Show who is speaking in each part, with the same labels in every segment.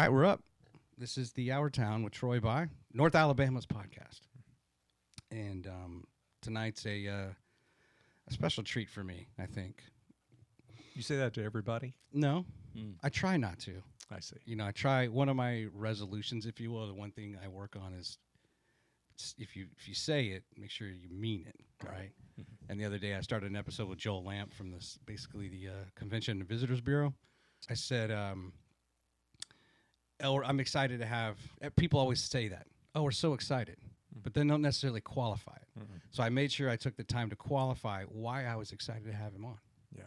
Speaker 1: right, we're up. This is the Our Town with Troy By, North Alabama's podcast. And tonight's a special treat for me, I think.
Speaker 2: You say that to everybody?
Speaker 1: No, I try not to.
Speaker 2: I see.
Speaker 1: You know, I try, one of my resolutions, if you will, the one thing I work on is if you say it, make sure you mean it, right? Mm-hmm. And the other day I started an episode with Joel Lamp from this, basically the Convention and Visitors Bureau. I said, I'm excited to have, people always say that. Oh, we're so excited. But then don't necessarily qualify it. Mm-hmm. So I made sure I took the time to qualify why I was excited to have him on.
Speaker 2: Yeah.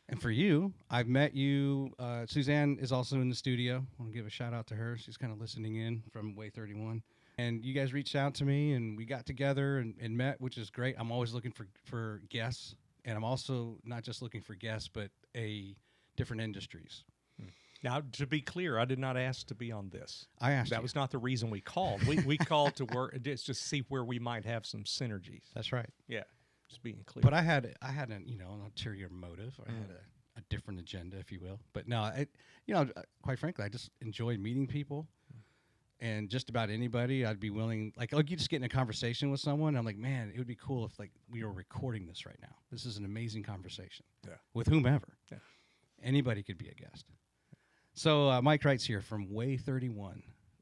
Speaker 1: And for you, I've met you. Suzanne is also in the studio. I want to give a shout out to her. She's kind of listening in from WAAY-31. And you guys reached out to me, and we got together and met, which is great. I'm always looking for guests. And I'm also not just looking for guests, but different industries.
Speaker 2: Now, to be clear, I did not ask to be on this.
Speaker 1: I asked
Speaker 2: That was not the reason we called. We called to work just to see where we might have some synergies.
Speaker 1: That's right.
Speaker 2: Yeah, just being clear.
Speaker 1: But I had an ulterior motive. I had a different agenda, if you will. But no, quite frankly, I just enjoyed meeting people. And just about anybody, I'd be willing. Like, you just get in a conversation with someone. I'm like, man, it would be cool if we were recording this right now. This is an amazing conversation.
Speaker 2: Yeah.
Speaker 1: With whomever.
Speaker 2: Yeah. Anybody
Speaker 1: could be a guest. So Mike Wright's here from WAAY-31,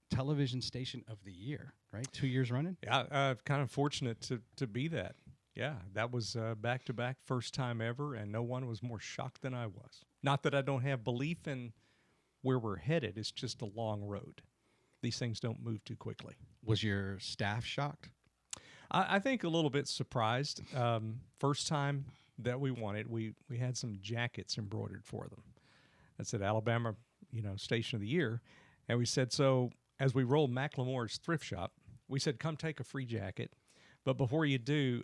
Speaker 1: television station of the year, right? 2 years running?
Speaker 2: Yeah, kind of fortunate to be that. Yeah, that was back-to-back, first time ever, and no one was more shocked than I was. Not that I don't have belief in where we're headed. It's just a long road. These things don't move too quickly.
Speaker 1: Was your staff shocked?
Speaker 2: I think a little bit surprised. First time that we won it, we had some jackets embroidered for them. That said Alabama, Station of the Year. And we said, so as we rolled McLemore's thrift shop, we said, come take a free jacket. But before you do,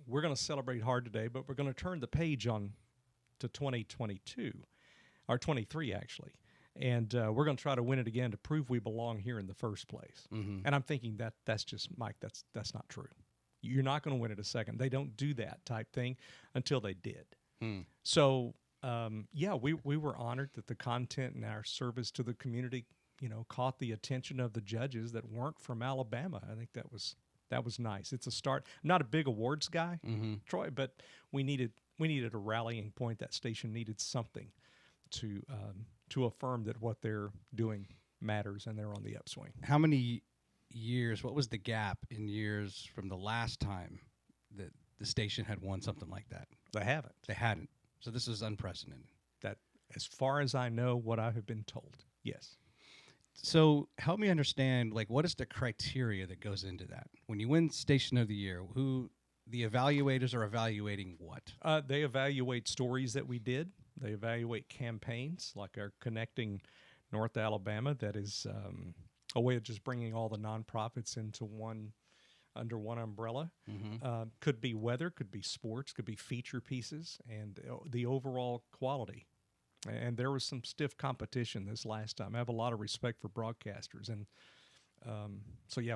Speaker 2: we're going to celebrate hard today, but we're going to turn the page on to 2022, or 23 actually. And we're going to try to win it again to prove we belong here in the first place. Mm-hmm. And I'm thinking that's just, Mike, that's not true. You're not going to win it a second. They don't do that type thing until they did. So, we were honored that the content and our service to the community, caught the attention of the judges that weren't from Alabama. I think that was nice. It's a start. I'm not a big awards guy, Troy, but we needed a rallying point. That station needed something to affirm that what they're doing matters and they're on the upswing.
Speaker 1: How many years? What was the gap in years from the last time that the station had won something like that?
Speaker 2: They haven't.
Speaker 1: They hadn't. So this is unprecedented.
Speaker 2: That, as far as I know, what I have been told, yes.
Speaker 1: So help me understand, what is the criteria that goes into that? When you win Station of the Year, who the evaluators are evaluating what?
Speaker 2: They evaluate stories that we did. They evaluate campaigns, like our Connecting North Alabama. That is a way of just bringing all the nonprofits under one umbrella. Mm-hmm. Could be weather, could be sports, could be feature pieces, and the overall quality. And there was some stiff competition this last time. I have a lot of respect for broadcasters. And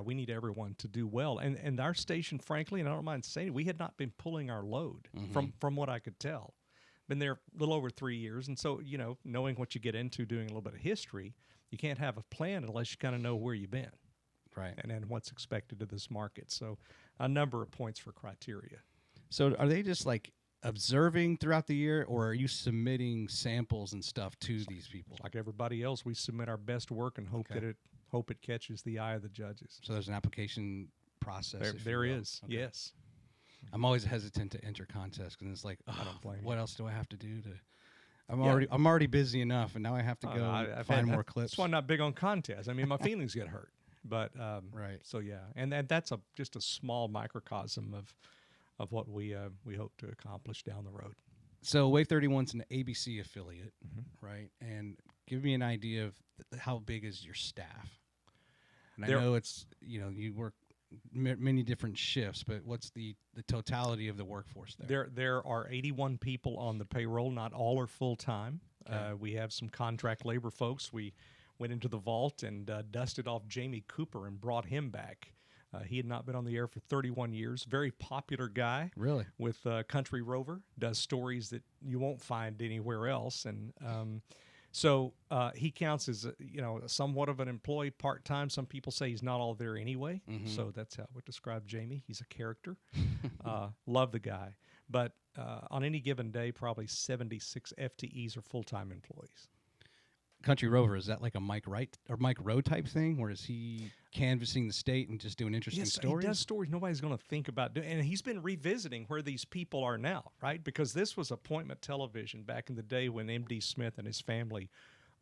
Speaker 2: we need everyone to do well. And our station, frankly, and I don't mind saying it, we had not been pulling our load from what I could tell. Been there a little over 3 years. And so, knowing what you get into, doing a little bit of history, you can't have a plan unless you kind of know where you've been.
Speaker 1: Right.
Speaker 2: And what's expected of this market. So a number of points for criteria.
Speaker 1: So are they just observing throughout the year, or are you submitting samples and stuff to these people?
Speaker 2: Like everybody else, we submit our best work and hope it catches the eye of the judges.
Speaker 1: So there's an application process.
Speaker 2: There is, okay. Yes.
Speaker 1: I'm always hesitant to enter contests because it's
Speaker 2: I don't blame
Speaker 1: what
Speaker 2: you.
Speaker 1: else do I have to do to? I'm already busy enough, and now I have to go find more clips.
Speaker 2: That's why I'm not big on contests. I mean, my feelings get hurt. But
Speaker 1: right.
Speaker 2: So and that's just a small microcosm of what we hope to accomplish down the road.
Speaker 1: So WAAY-31's an ABC affiliate, right? And give me an idea of how big is your staff? And I know it's you work many different shifts, but what's the totality of the workforce there?
Speaker 2: There are 81 people on the payroll. Not all are full time.
Speaker 1: Okay.
Speaker 2: We have some contract labor folks. We went into the vault and dusted off Jamie Cooper and brought him back. He had not been on the air for 31 years. Very popular guy.
Speaker 1: Really?
Speaker 2: With Country Rover. Does stories that you won't find anywhere else. And So he counts as somewhat of an employee part-time. Some people say he's not all there anyway. So that's how I would describe Jamie. He's a character. Love the guy. But on any given day, probably 76 FTEs are full-time employees.
Speaker 1: Country Rover, is that like a Mike Wright or Mike Rowe type thing, or is he canvassing the state and just doing interesting stories?
Speaker 2: He does stories nobody's going to think about doing. And he's been revisiting where these people are now, right? Because this was appointment television back in the day when M.D. Smith and his family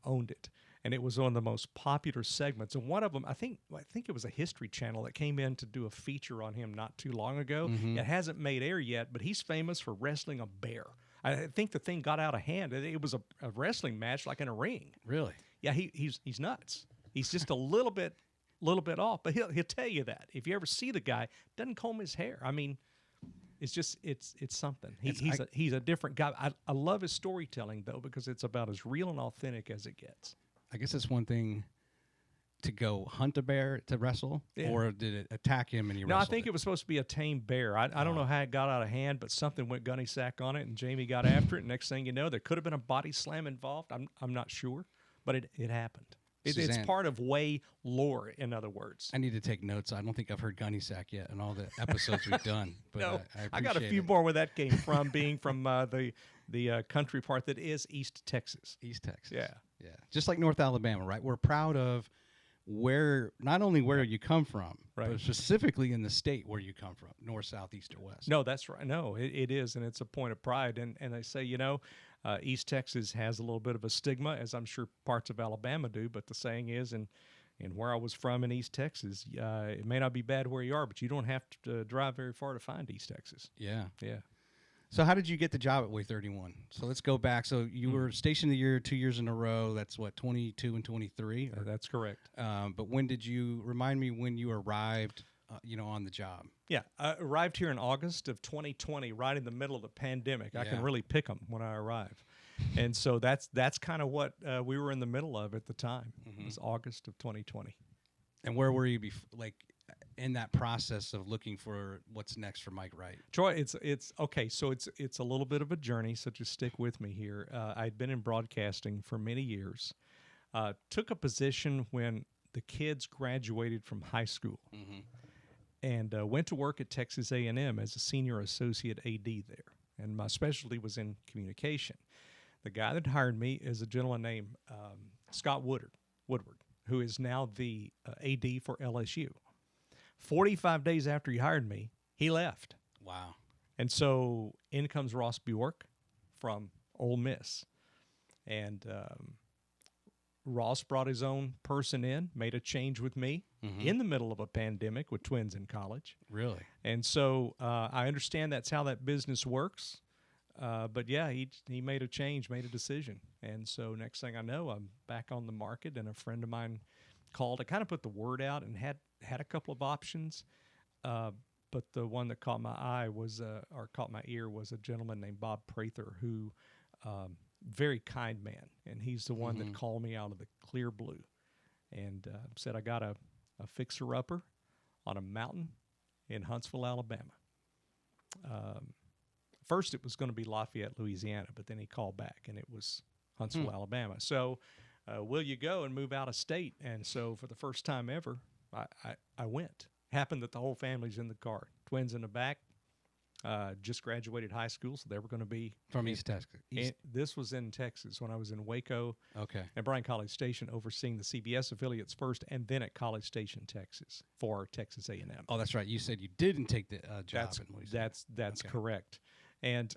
Speaker 2: owned it. And it was one of the most popular segments. And one of them, I think it was a History Channel that came in to do a feature on him not too long ago. It hasn't made air yet, but he's famous for wrestling a bear. I think the thing got out of hand. It was a wrestling match, like in a ring.
Speaker 1: Really?
Speaker 2: Yeah, he's nuts. He's just a little bit off, but he'll tell you that. If you ever see the guy, doesn't comb his hair. I mean, it's something. He's a different guy. I love his storytelling though, because it's about as real and authentic as it gets.
Speaker 1: I guess it's one thing to go hunt a bear to wrestle, or did it attack him and he wrestled?
Speaker 2: No, I think it was supposed to be a tame bear. I don't know how it got out of hand, but something went gunny sack on it, and Jamie got after it. And next thing you know, there could have been a body slam involved. I'm not sure, but it happened. It's part of WAAY lore, in other words.
Speaker 1: I need to take notes. I don't think I've heard gunny sack yet in all the episodes we've done. But
Speaker 2: no,
Speaker 1: I
Speaker 2: got a few more where that came from, being from the country part that is East Texas.
Speaker 1: East Texas.
Speaker 2: Yeah.
Speaker 1: Just like North Alabama, right? We're proud of not only where you come from, but specifically in the state where you come from, north, south, east, or west.
Speaker 2: No, that's right. No, it is, and it's a point of pride. And they say, East Texas has a little bit of a stigma, as I'm sure parts of Alabama do, but the saying is, and where I was from in East Texas, it may not be bad where you are, but you don't have to drive very far to find East Texas.
Speaker 1: Yeah.
Speaker 2: Yeah.
Speaker 1: So how did you get the job at WAAY-31? So let's go back. So you were Station of the Year 2 years in a row. That's what, 22 and 23?
Speaker 2: That's correct.
Speaker 1: But when did you, remind me when you arrived, on the job?
Speaker 2: Yeah, I arrived here in August of 2020, right in the middle of the pandemic. I can really pick them when I arrive. And so that's kind of what we were in the middle of at the time. It was August of 2020.
Speaker 1: And where were you in that process of looking for what's next for Mike Wright?
Speaker 2: Troy, it's okay. So it's a little bit of a journey. So just stick with me here. I'd been in broadcasting for many years. Took a position when the kids graduated from high school, and went to work at Texas A&M as a senior associate AD there. And my specialty was in communication. The guy that hired me is a gentleman named Scott Woodward, who is now the AD for LSU. 45 days after he hired me, he left.
Speaker 1: Wow.
Speaker 2: And so in comes Ross Bjork from Ole Miss. And Ross brought his own person in, made a change with me in the middle of a pandemic with twins in college.
Speaker 1: Really?
Speaker 2: And so I understand that's how that business works. But yeah, he made a change, made a decision. And so next thing I know, I'm back on the market, and a friend of mine called. I kind of put the word out and had a couple of options, but the one that caught my eye or caught my ear was a gentleman named Bob Prather, who very kind man, and he's the one that called me out of the clear blue and said, I got a fixer-upper on a mountain in Huntsville, Alabama. First it was going to be Lafayette, Louisiana, but then he called back, and it was Huntsville, Alabama. So will you go and move out of state? And so for the first time ever, I went. Happened that the whole family's in the car. Twins in the back, just graduated high school, so they were going to be
Speaker 1: from East Texas.
Speaker 2: This was in Texas when I was in Waco,
Speaker 1: at
Speaker 2: Bryan College Station, overseeing the CBS affiliates first, and then at College Station, Texas, for Texas A&M.
Speaker 1: Oh, that's right. You said you didn't take the job.
Speaker 2: That's correct. And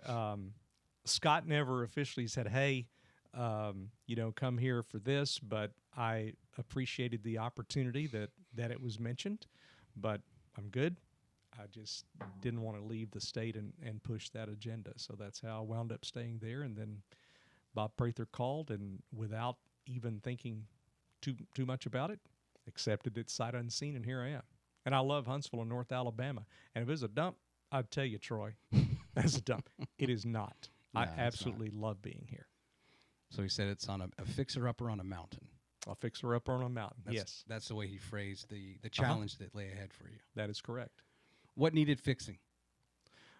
Speaker 2: Scott never officially said, "Hey, come here for this," but I appreciated the opportunity that it was mentioned. But I'm good. I just didn't want to leave the state and push that agenda. So that's how I wound up staying there. And then Bob Prather called, and without even thinking too much about it, accepted it sight unseen, and here I am. And I love Huntsville in North Alabama. And if it's a dump, I'd tell you, Troy, that's a dump. It is not.
Speaker 1: No,
Speaker 2: I absolutely love being here.
Speaker 1: So he said it's on a fixer-upper on a mountain.
Speaker 2: A fixer-upper on a mountain, yes.
Speaker 1: That's the way he phrased the challenge that lay ahead for you.
Speaker 2: That is correct.
Speaker 1: What needed fixing?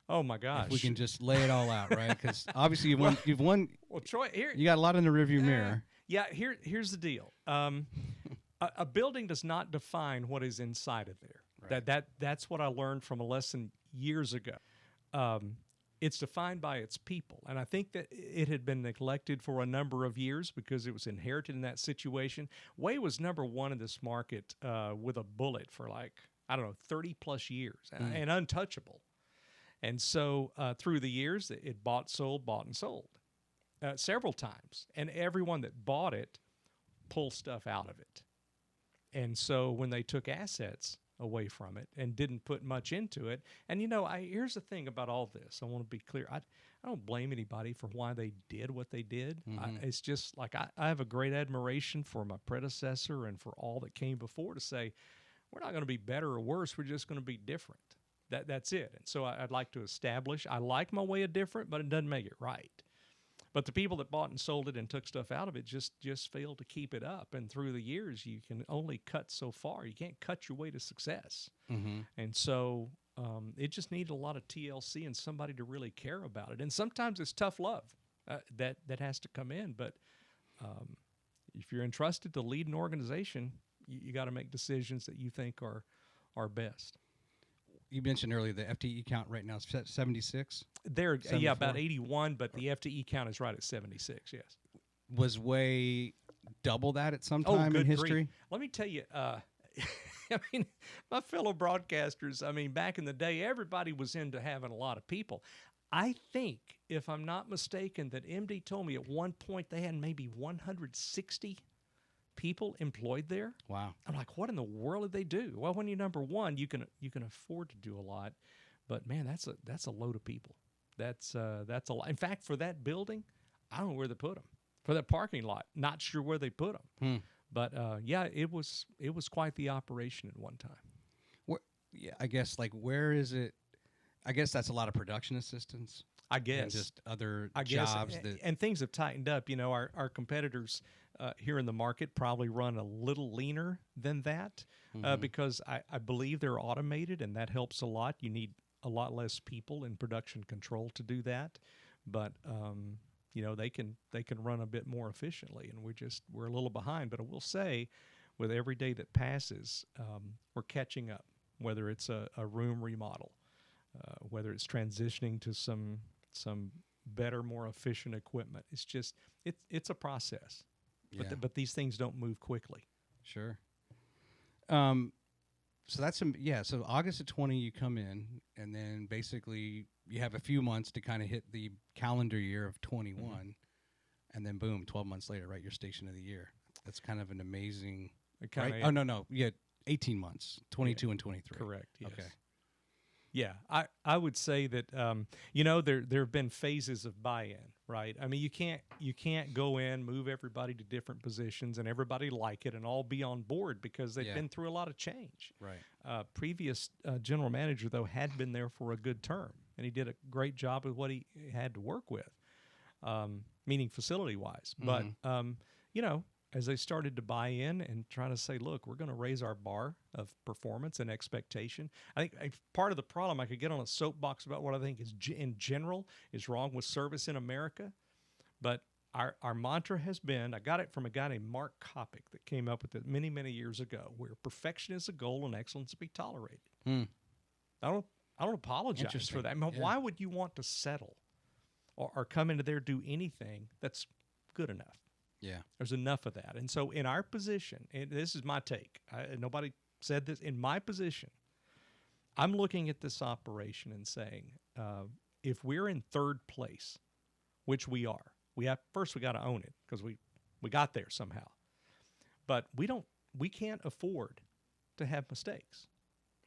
Speaker 2: Oh my gosh!
Speaker 1: If we can just lay it all out, right? Because obviously you've won.
Speaker 2: Well, Troy, here
Speaker 1: you got a lot in the rearview mirror.
Speaker 2: Yeah, here's the deal. A building does not define what is inside of there.
Speaker 1: Right.
Speaker 2: That's what I learned from a lesson years ago. It's defined by its people, and I think that it had been neglected for a number of years because it was inherited in that situation. WAAY was number one in this market with a bullet for like, I don't know, 30 plus years and untouchable. And so through the years, it bought and sold several times, and everyone that bought it pulled stuff out of it. And so when they took assets away from it and didn't put much into it, and here's the thing about all this. I want to be clear. I don't blame anybody for why they did what they did. It's just like I have a great admiration for my predecessor and for all that came before to say, we're not going to be better or worse. We're just going to be different. That's it. And so I'd like to establish, I like my way of different, but it doesn't make it right. But the people that bought and sold it and took stuff out of it just failed to keep it up. And through the years, you can only cut so far. You can't cut your way to success. And so it just needed a lot of TLC and somebody to really care about it. And sometimes it's tough love that has to come in. But if you're entrusted to lead an organization, you got to make decisions that you think are best.
Speaker 1: You mentioned earlier the FTE count right now is 76.
Speaker 2: They're about 81, but the FTE count is right at 76. Yes.
Speaker 1: Was WAAY double that at some time in history?
Speaker 2: Grief. Let me tell you. I mean, my fellow broadcasters. I mean, back in the day, everybody was into having a lot of people. I think, if I'm not mistaken, that MD told me at one point they had maybe 160 people employed there.
Speaker 1: Wow.
Speaker 2: I'm like, what in the world did they do? Well, when you're number one, you can afford to do a lot, but man, that's a load of people. That's a lot. In fact, for that building, I don't know where they put them. For that parking lot, not sure where they put them. But yeah, it was quite the operation at one time.
Speaker 1: I guess where is it? I guess that's a lot of production assistants.
Speaker 2: I guess.
Speaker 1: And just other
Speaker 2: jobs.
Speaker 1: that
Speaker 2: and things have tightened up. Our competitors here in the market probably run a little leaner than that because I believe they're automated, and that helps a lot. You need a lot less people in production control to do that. But, they can run a bit more efficiently, and we're a little behind. But I will say, with every day that passes, we're catching up, whether it's a room remodel, whether it's transitioning to some better, more efficient equipment. It's just it's a process, but these things don't move quickly.
Speaker 1: Sure. So that's so August of 20 you come in, and then basically you have a few months to kind of hit the calendar year of 21, and then boom, 12 months later, right, you're Station of the Year. That's kind of an amazing. Right? Oh no, you had 18 months, 22 and 23.
Speaker 2: Correct. Yes.
Speaker 1: Okay.
Speaker 2: Yeah, I would say that there have been phases of buy-in, right? I mean, you can't go in, move everybody to different positions, and everybody like it and all be on board because they've been through a lot of change.
Speaker 1: Right.
Speaker 2: Previous general manager though had been there for a good term, and he did a great job with what he had to work with, meaning facility-wise. But as they started to buy in and try to say, look, we're going to raise our bar of performance and expectation. I think part of the problem, I could get on a soapbox about what I think is in general is wrong with service in America. But our mantra has been, I got it from a guy named Mark Kopic that came up with it many, many years ago, where perfection is a goal and excellence to be tolerated. I don't apologize for that. I mean, why would you want to settle or come into there, do anything that's good enough?
Speaker 1: Yeah.
Speaker 2: There's enough of that. And so in our position, and this is my take, nobody said this, in my position, I'm looking at this operation and saying, if we're in third place, which we are, we got to own it because we got there somehow. But we can't afford to have mistakes.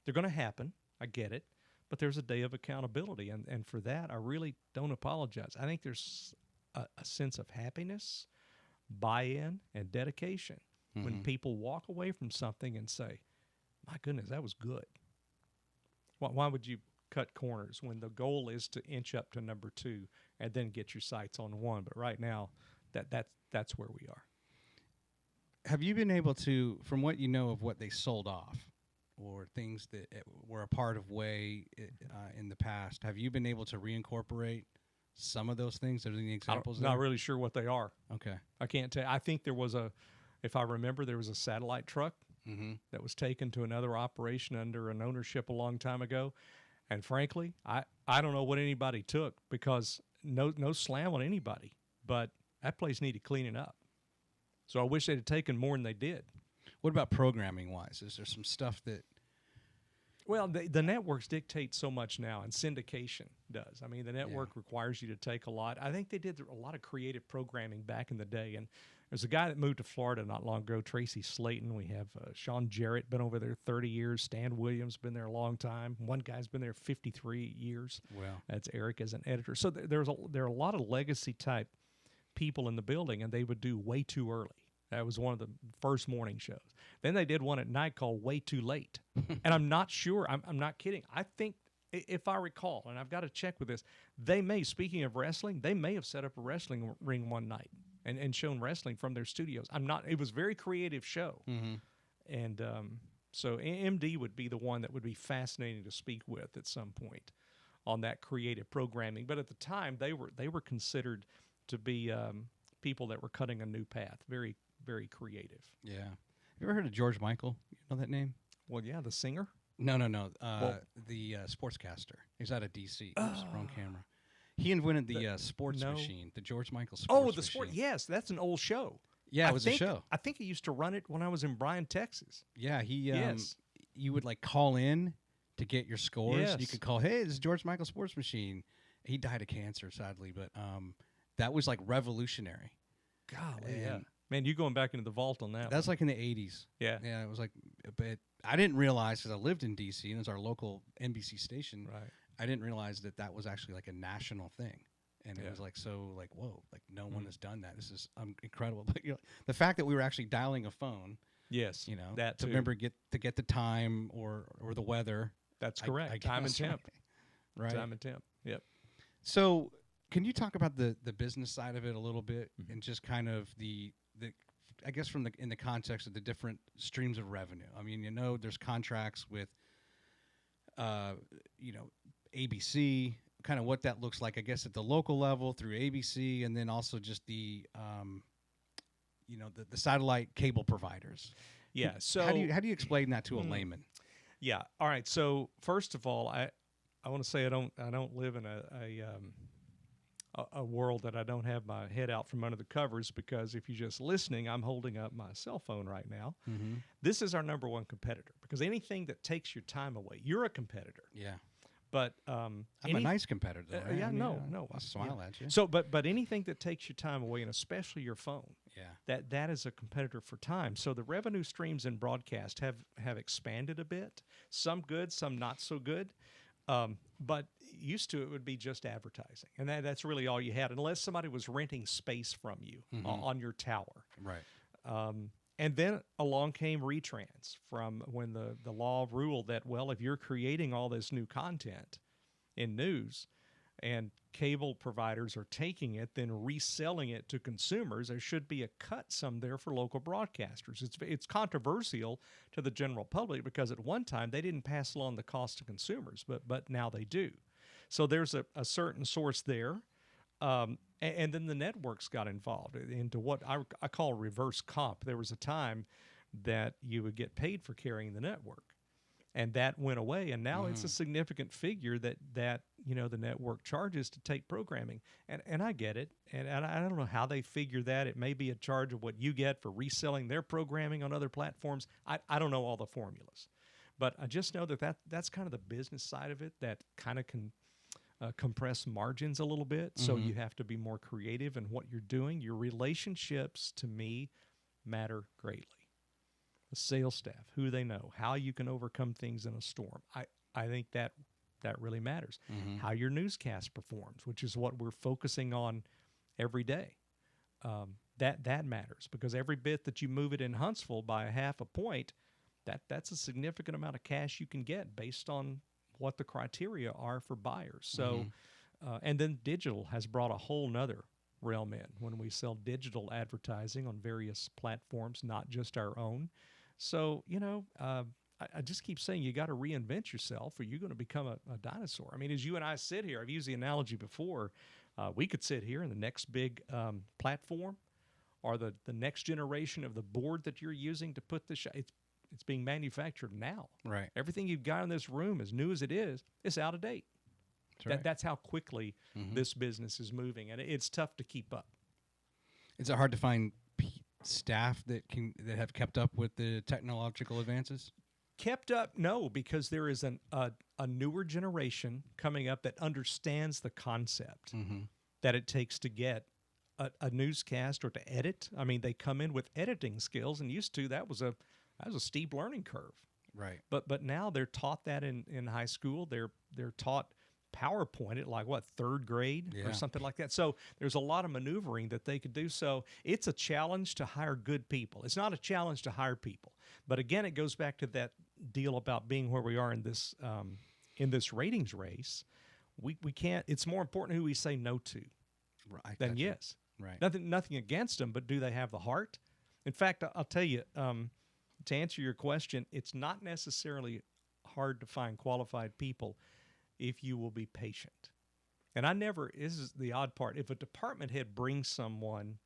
Speaker 2: They're going to happen. I get it. But there's a day of accountability. And for that, I really don't apologize. I think there's a sense of happiness, buy-in, and dedication when people walk away from something and say, my goodness, that was good. Why would you cut corners when the goal is to inch up to number 2 and then get your sights on 1? But right now, that's where we are.
Speaker 1: Have you been able to, from what you know of what they sold off or things that were a part of WAAY in the past, have you been able to reincorporate some of those things? Are there any examples?
Speaker 2: Not really sure what they are.
Speaker 1: Okay.
Speaker 2: I can't tell. I think there was if I remember, there was a satellite truck that was taken to another operation under an ownership a long time ago. And frankly, I don't know what anybody took, because no slam on anybody, but that place needed cleaning up. So I wish they'd have taken more than they did.
Speaker 1: What about programming wise? Is there some stuff that?
Speaker 2: Well, the networks dictate so much now, and syndication does. I mean, the network requires you to take a lot. I think they did a lot of creative programming back in the day. And there's a guy that moved to Florida not long ago, Tracy Slayton. We have Sean Jarrett, been over there 30 years. Stan Williams, been there a long time. One guy's been there 53 years.
Speaker 1: Wow.
Speaker 2: That's Eric as an editor. So there are a lot of legacy type people in the building, and they would do Way Too Early. That was one of the first morning shows. Then they did one at night called Way Too Late. And I'm not sure, I'm not kidding. I think, if I recall, and I've got to check with this, speaking of wrestling, they may have set up a wrestling ring one night and shown wrestling from their studios. It was a very creative show. And so MD would be the one that would be fascinating to speak with at some point on that creative programming. But at the time, they were considered to be people that were cutting a new path, very, very creative.
Speaker 1: Yeah. You ever heard of George Michael? You know that name?
Speaker 2: Well, yeah, the singer.
Speaker 1: No. The sportscaster. He's out of D.C. Oops, wrong camera. He invented the sports machine, the George Michael sports machine.
Speaker 2: Sport. Yes, that's an old show.
Speaker 1: Yeah, it was a show.
Speaker 2: I think he used to run it when I was in Bryan, Texas.
Speaker 1: Yeah, you would like call in to get your scores.
Speaker 2: Yes.
Speaker 1: You could call, hey, this is George Michael sports machine. He died of cancer, sadly, but that was like revolutionary.
Speaker 2: Golly, yeah. Man, you going back into the vault on that.
Speaker 1: That's like in the 80s.
Speaker 2: Yeah.
Speaker 1: Yeah, it was like, but I didn't realize, because I lived in D.C. and it's our local NBC station.
Speaker 2: Right.
Speaker 1: I didn't realize that was actually like a national thing. And it was like, so like, whoa, like no one has done that. This is incredible. But the fact that we were actually dialing a phone.
Speaker 2: Yes.
Speaker 1: That to remember get the time or the weather.
Speaker 2: That's correct.
Speaker 1: I
Speaker 2: time and temp.
Speaker 1: Right.
Speaker 2: Time and temp. Yep.
Speaker 1: So can you talk about the business side of it a little bit, and just kind of the I guess in the context of the different streams of revenue? I mean, there's contracts with ABC, kind of what that looks like, I guess, at the local level through ABC, and then also just the satellite cable providers.
Speaker 2: Yeah. So
Speaker 1: how do you explain that to a layman?
Speaker 2: Yeah. All right. So first of all, I want to say I don't live in a world that I don't have my head out from under the covers, because if you're just listening, I'm holding up my cell phone right now. This is our number one competitor, because anything that takes your time away, you're a competitor.
Speaker 1: Yeah.
Speaker 2: But
Speaker 1: I'm a nice competitor, though, right?
Speaker 2: Yeah, no.
Speaker 1: I'll smile at you.
Speaker 2: So, but anything that takes your time away, and especially your phone, that is a competitor for time. So the revenue streams in broadcast have expanded a bit. Some good, some not so good. But used to, it would be just advertising, and that's really all you had, unless somebody was renting space from you on your tower.
Speaker 1: Right.
Speaker 2: And then along came retrans, from when the law ruled that, well, if you're creating all this new content in news and cable providers are taking it, then reselling it to consumers, there should be a cut some there for local broadcasters. It's controversial to the general public, because at one time they didn't pass along the cost to consumers, but now they do. So there's a certain source there. And then the networks got involved into what I call reverse comp. There was a time that you would get paid for carrying the network, and that went away. And now it's a significant figure that the network charges to take programming. And I get it. And I don't know how they figure that. It may be a charge of what you get for reselling their programming on other platforms. I don't know all the formulas. But I just know that's kind of the business side of it that kind of can compress margins a little bit. So you have to be more creative in what you're doing. Your relationships, to me, matter greatly. The sales staff, who they know, how you can overcome things in a storm. I think that really matters. How your newscast performs, which is what we're focusing on every day. That matters, because every bit that you move it in Huntsville by a half a point, that's a significant amount of cash you can get based on what the criteria are for buyers. So, and then digital has brought a whole nother realm in when we sell digital advertising on various platforms, not just our own. So, I just keep saying you got to reinvent yourself or you're going to become a dinosaur. I mean, as you and I sit here, I've used the analogy before, we could sit here and the next big platform or the next generation of the board that you're using to put the show, it's being manufactured now.
Speaker 1: Right.
Speaker 2: Everything you've got in this room, as new as it is, it's out of date. That's how quickly this business is moving, and it's tough to keep up.
Speaker 1: Is it hard to find staff that have kept up with the technological advances?
Speaker 2: Kept up? No, because there is a newer generation coming up that understands the concept that it takes to get a newscast or to edit. I mean, they come in with editing skills, and used to that was a steep learning curve.
Speaker 1: Right.
Speaker 2: But now they're taught that in high school. They're taught PowerPoint at like what, third grade or something like that. So there's a lot of maneuvering that they could do. So it's a challenge to hire good people. It's not a challenge to hire people. But again, it goes back to that deal about being where we are in this ratings race. We can't. It's more important who we say no to than yes.
Speaker 1: Right.
Speaker 2: Nothing against them, but do they have the heart? In fact, I'll tell you, to answer your question, it's not necessarily hard to find qualified people if you will be patient. And this is the odd part, if a department head brings someone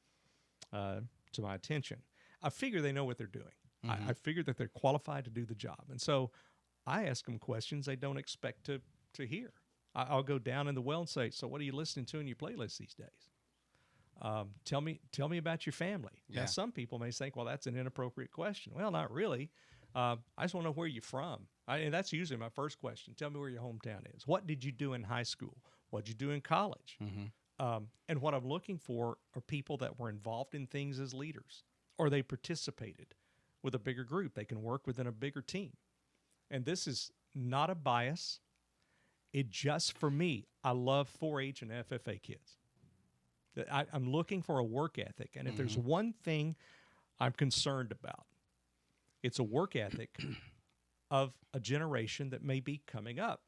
Speaker 2: to my attention, I figure they know what they're doing. I figure that they're qualified to do the job. And so I ask them questions they don't expect to hear. I'll go down in the well and say, so what are you listening to in your playlist these days? Tell me about your family.
Speaker 1: Yeah.
Speaker 2: Now, some people may think, well, that's an inappropriate question. Well, not really. I just want to know where you're from. And that's usually my first question. Tell me where your hometown is. What did you do in high school? What did you do in college? And what I'm looking for are people that were involved in things as leaders, or they participated with a bigger group. They can work within a bigger team. And this is not a bias. It just, for me, I love 4-H and FFA kids. I'm looking for a work ethic. And if there's one thing I'm concerned about, it's a work ethic of a generation that may be coming up.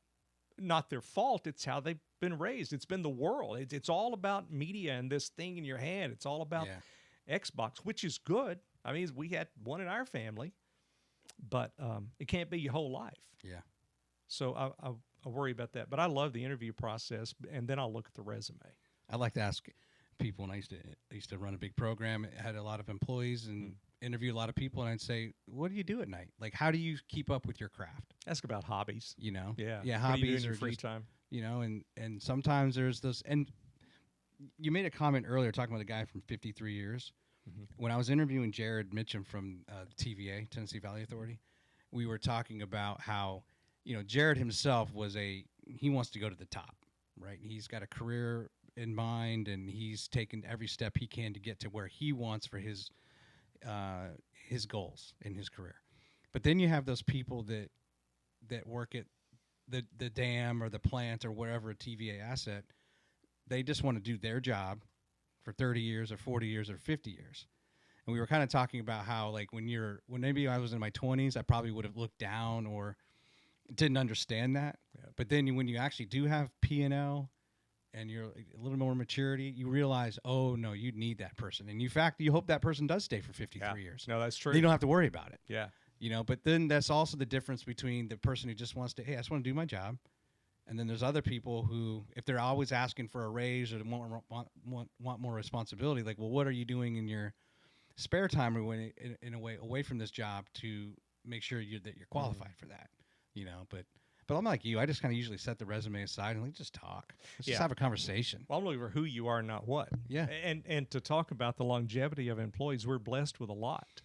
Speaker 2: Not their fault. It's how they've been raised. It's been the world. It's all about media and this thing in your hand. It's all about Xbox, which is good. I mean, we had one in our family, but it can't be your whole life.
Speaker 1: Yeah.
Speaker 2: So I worry about that. But I love the interview process, and then I'll look at the resume.
Speaker 1: I like to ask people, and I used to run a big program. It had a lot of employees and interview a lot of people, and I'd say, what do you do at night? Like, how do you keep up with your craft?
Speaker 2: Ask about hobbies.
Speaker 1: You know?
Speaker 2: Yeah.
Speaker 1: Yeah,
Speaker 2: what
Speaker 1: hobbies
Speaker 2: do you do in your
Speaker 1: are
Speaker 2: free
Speaker 1: just,
Speaker 2: time.
Speaker 1: You know, and sometimes there's this, and you made a comment earlier talking about a guy from 53 years. When I was interviewing Jared Mitchum from TVA, Tennessee Valley Authority, we were talking about how, you know, Jared himself he wants to go to the top, right? He's got a career in mind, and he's taken every step he can to get to where he wants for his goals in his career. But then you have those people that work at the dam or the plant or wherever, a TVA asset. They just want to do their job for 30 years or 40 years or 50 years. And we were kind of talking about how, like, when maybe I was in my 20s, I probably would have looked down or didn't understand that. Yeah. But then when you actually do have P&L and you're a little more maturity, you realize, oh, no, you need that person. And in fact, you hope that person does stay for 53 years.
Speaker 2: No, that's true.
Speaker 1: Then you don't have to worry about it.
Speaker 2: Yeah.
Speaker 1: You know, but then that's also the difference between the person who just wants to, hey, I just want to do my job. And then there's other people who, if they're always asking for a raise or want more responsibility, like, well, what are you doing in your spare time or in a way away from this job to make sure that you're qualified for that? You know, but I'm like you. I just kind of usually set the resume aside and like, just talk. Let's just have a conversation.
Speaker 2: Well, I'm looking for who you are, not what.
Speaker 1: Yeah.
Speaker 2: And to talk about the longevity of employees, we're blessed with a lot,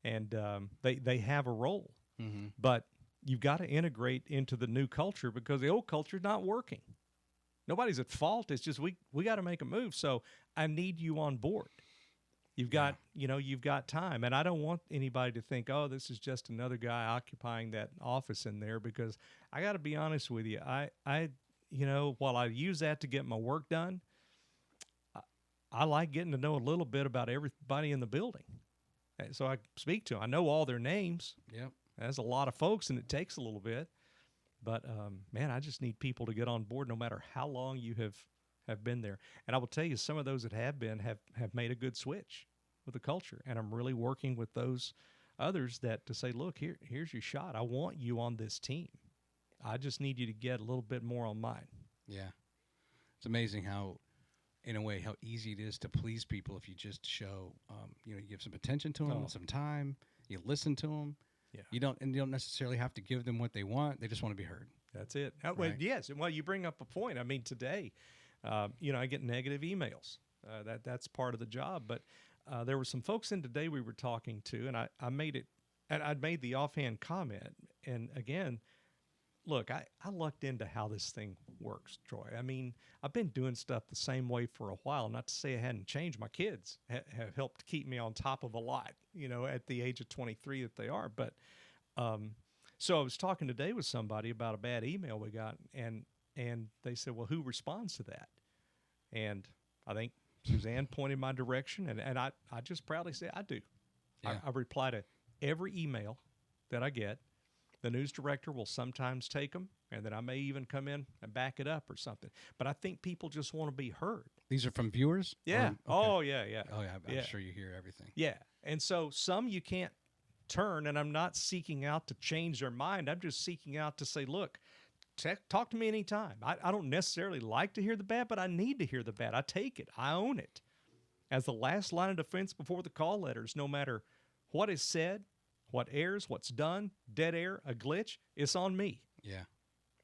Speaker 2: and they have a role, but you've got to integrate into the new culture because the old culture is not working. Nobody's at fault. It's just we got to make a move. So I need you on board. You've got you've got time, and I don't want anybody to think, oh, this is just another guy occupying that office in there, because I got to be honest with you. I while I use that to get my work done, I like getting to know a little bit about everybody in the building, so I speak to them. I know all their names.
Speaker 1: Yep.
Speaker 2: There's a lot of folks, and it takes a little bit. But, man, I just need people to get on board no matter how long you have been there. And I will tell you, some of those that have been have made a good switch with the culture. And I'm really working with those others that to say, look, here's your shot. I want you on this team. I just need you to get a little bit more on mine.
Speaker 1: Yeah. It's amazing how, in a way, how easy it is to please people if you just show, you give some attention to them, some time, you listen to them.
Speaker 2: Yeah.
Speaker 1: You don't necessarily have to give them what they want. They just want to be heard.
Speaker 2: That's it.
Speaker 1: Right.
Speaker 2: Well, yes. Well, you bring up a point. I mean, today, I get negative emails. That's part of the job. But there were some folks in today we were talking to, and I made it, and I'd made the offhand comment. And again, look, I lucked into how this thing works, Troy. I mean, I've been doing stuff the same way for a while. Not to say I hadn't changed. My kids have helped keep me on top of a lot, at the age of 23 that they are. But so I was talking today with somebody about a bad email we got, and they said, well, who responds to that? And I think Suzanne pointed my direction, and I just proudly say I do.
Speaker 1: Yeah.
Speaker 2: I reply to every email that I get. The news director will sometimes take them, and then I may even come in and back it up or something. But I think people just want to be heard.
Speaker 1: These are from viewers?
Speaker 2: Yeah.
Speaker 1: Okay.
Speaker 2: Oh, yeah, yeah.
Speaker 1: Oh, yeah. I'm sure you hear everything.
Speaker 2: Yeah. And so some you can't turn, and I'm not seeking out to change their mind. I'm just seeking out to say, look, talk to me anytime. I don't necessarily like to hear the bad, but I need to hear the bad. I take it. I own it. As the last line of defense before the call letters, no matter what is said, what airs, what's done, dead air, a glitch, it's on me.
Speaker 1: Yeah.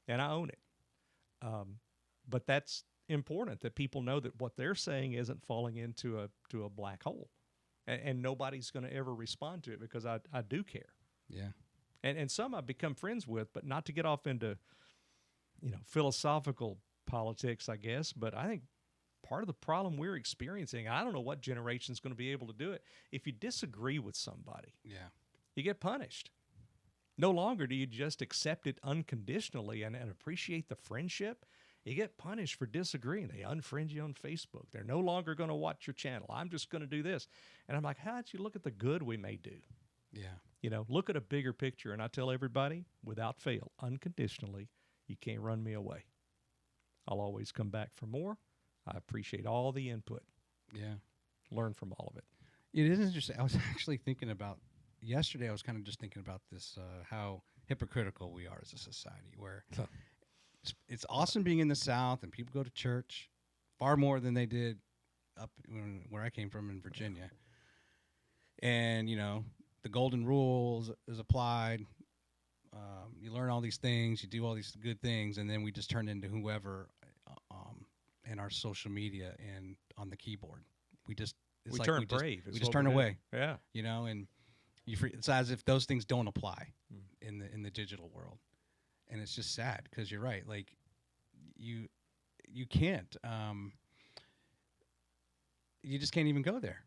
Speaker 2: And I own it. But that's important that people know that what they're saying isn't falling into a black hole. And nobody's going to ever respond to it because I do care.
Speaker 1: Yeah.
Speaker 2: And some I've become friends with, but not to get off into, philosophical politics, I guess. But I think part of the problem we're experiencing, I don't know what generation's going to be able to do it. If you disagree with somebody,
Speaker 1: Yeah.
Speaker 2: you get punished. No longer do you just accept it unconditionally and appreciate the friendship. You get punished for disagreeing. They unfriend you on Facebook. They're no longer going to watch your channel. I'm just going to do this. And I'm like, how about you look at the good we may do?
Speaker 1: Yeah.
Speaker 2: Look at a bigger picture. And I tell everybody, without fail, unconditionally, you can't run me away. I'll always come back for more. I appreciate all the input.
Speaker 1: Yeah.
Speaker 2: Learn from all of it.
Speaker 1: It is interesting. I was actually thinking about, yesterday I was kind of just thinking about this, how hypocritical we are as a society, where it's awesome being in the South and people go to church far more than they did up where I came from in Virginia. And, the golden rules is applied. You learn all these things, you do all these good things, and then we just turn into whoever in our social media and on the keyboard. We just
Speaker 2: turn brave.
Speaker 1: We just turn away.
Speaker 2: Yeah.
Speaker 1: And it's as if those things don't apply in the digital world. And it's just sad because you're right. Like you can't, you just can't even go there.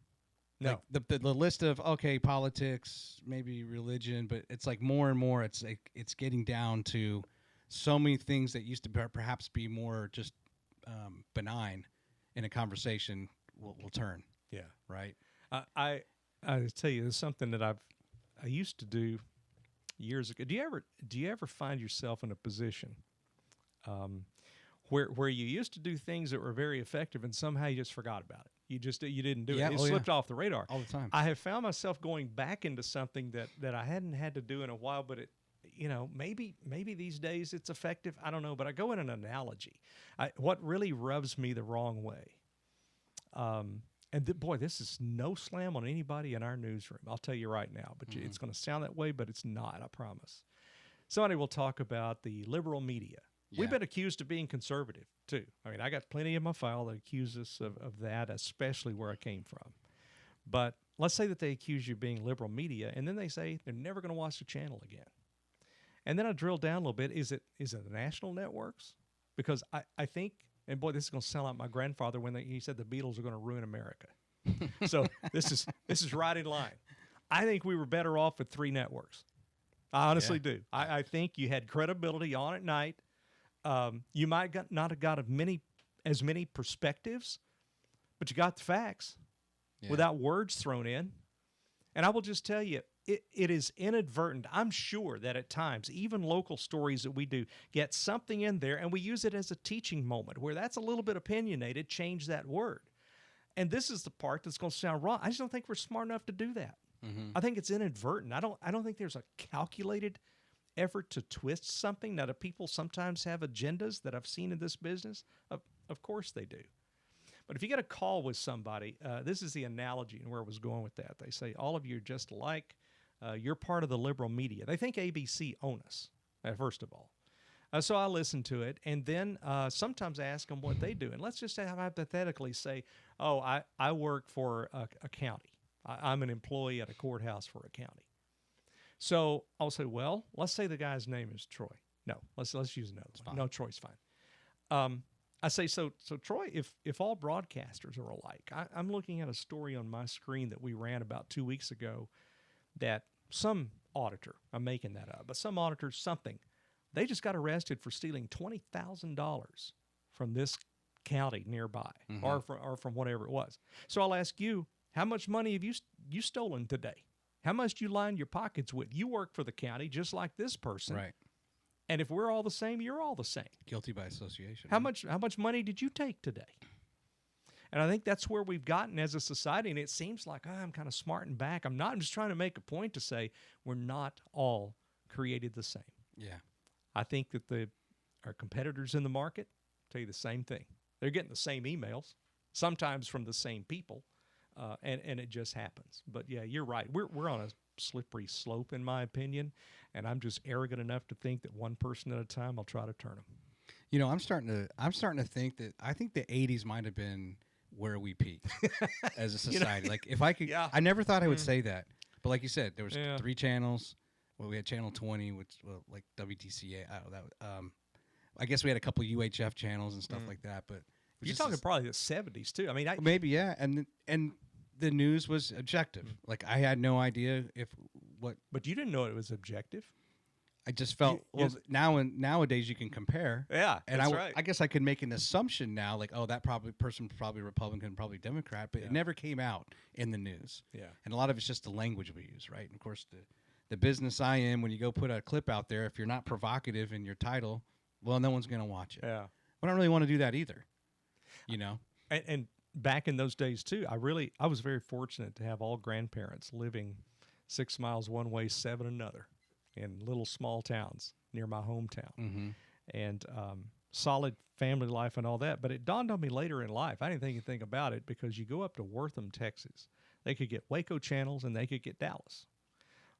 Speaker 2: No.
Speaker 1: Like the list of, politics, maybe religion, but it's like more and more, it's getting down to so many things that used to perhaps be more just benign in a conversation will turn.
Speaker 2: Yeah.
Speaker 1: Right.
Speaker 2: I tell you, there's something that I used to do years ago. Do you ever find yourself in a position where you used to do things that were very effective and somehow you just forgot about it? You didn't do it. It slipped off the radar
Speaker 1: all the time.
Speaker 2: I have found myself going back into something that I hadn't had to do in a while, but it, maybe these days it's effective. I don't know, but I go in an analogy. What really rubs me the wrong way. And boy, this is no slam on anybody in our newsroom. I'll tell you right now, but it's going to sound that way, but it's not, I promise. Somebody will talk about the liberal media. Yeah. We've been accused of being conservative, too. I mean, I got plenty in my file that accuse us of that, especially where I came from. But let's say that they accuse you of being liberal media, and then they say they're never going to watch the channel again. And then I drill down a little bit. Is it the national networks? Because I think, and boy, this is going to sound like my grandfather when he said the Beatles are going to ruin America. So this is right in line. I think we were better off with 3 networks. I honestly do. I think you had credibility on at night. You might not have got as many perspectives, but you got the facts without words thrown in. And I will just tell you, it is inadvertent. I'm sure that at times, even local stories that we do get something in there, and we use it as a teaching moment where that's a little bit opinionated, change that word. And this is the part that's going to sound wrong. I just don't think we're smart enough to do that. I think it's inadvertent. I don't think there's a calculated effort to twist something. Now, do people sometimes have agendas that I've seen in this business? Of course they do. But if you get a call with somebody, this is the analogy and where I was going with that. They say, all of you are just alike. You're part of the liberal media. They think ABC own us, first of all. So I listen to it, and then sometimes I ask them what they do. And let's just hypothetically say, oh, I work for a county. I'm an employee at a courthouse for a county. So I'll say, well, let's say the guy's name is Troy. No, let's use another one. No, Troy's fine. I say, so Troy, if all broadcasters are alike, I'm looking at a story on my screen that we ran about 2 weeks ago that some auditor, I'm making that up, but some auditor, they just got arrested for stealing $20,000 from this county nearby, or from whatever it was. So I'll ask you, how much money have you stolen today? How much do you line your pockets with? You work for the county just like this person.
Speaker 1: Right.
Speaker 2: And if we're all the same, you're all the same.
Speaker 1: Guilty by association.
Speaker 2: How much money did you take today? And I think that's where we've gotten as a society. And it seems like, I'm kind of smarting back. I'm not. I'm just trying to make a point to say we're not all created the same.
Speaker 1: Yeah.
Speaker 2: I think that our competitors in the market tell you the same thing. They're getting the same emails, sometimes from the same people, and it just happens. But yeah, you're right. We're on a slippery slope, in my opinion, and I'm just arrogant enough to think that one person at a time I'll try to turn them.
Speaker 1: You know, I'm starting to think that I think the '80s might have been where we peaked as a society. Like if I could, I never thought I would say that, but like you said, there was 3 channels. Well, we had channel 20, which like WTCA. I guess we had a couple UHF channels and stuff like that. But
Speaker 2: you're talking probably the '70s too. I mean,
Speaker 1: maybe and the news was objective. Like I had no idea
Speaker 2: But you didn't know it was objective.
Speaker 1: I just felt nowadays you can compare.
Speaker 2: Yeah,
Speaker 1: and
Speaker 2: that's right.
Speaker 1: I guess I could make an assumption now, like, oh, that person's probably Republican, probably Democrat, but it never came out in the news.
Speaker 2: Yeah,
Speaker 1: and a lot of it's just the language we use, right? And of course, the business I am, when you go put a clip out there, if you're not provocative in your title, well, no one's going to watch it.
Speaker 2: Yeah,
Speaker 1: I don't really want to do that either. You know,
Speaker 2: and back in those days too, I was very fortunate to have all grandparents living 6 miles one way, 7 another, in little small towns near my hometown, and solid family life and all that. But it dawned on me later in life, I didn't think anything about it, because you go up to Wortham, Texas, they could get Waco channels and they could get Dallas.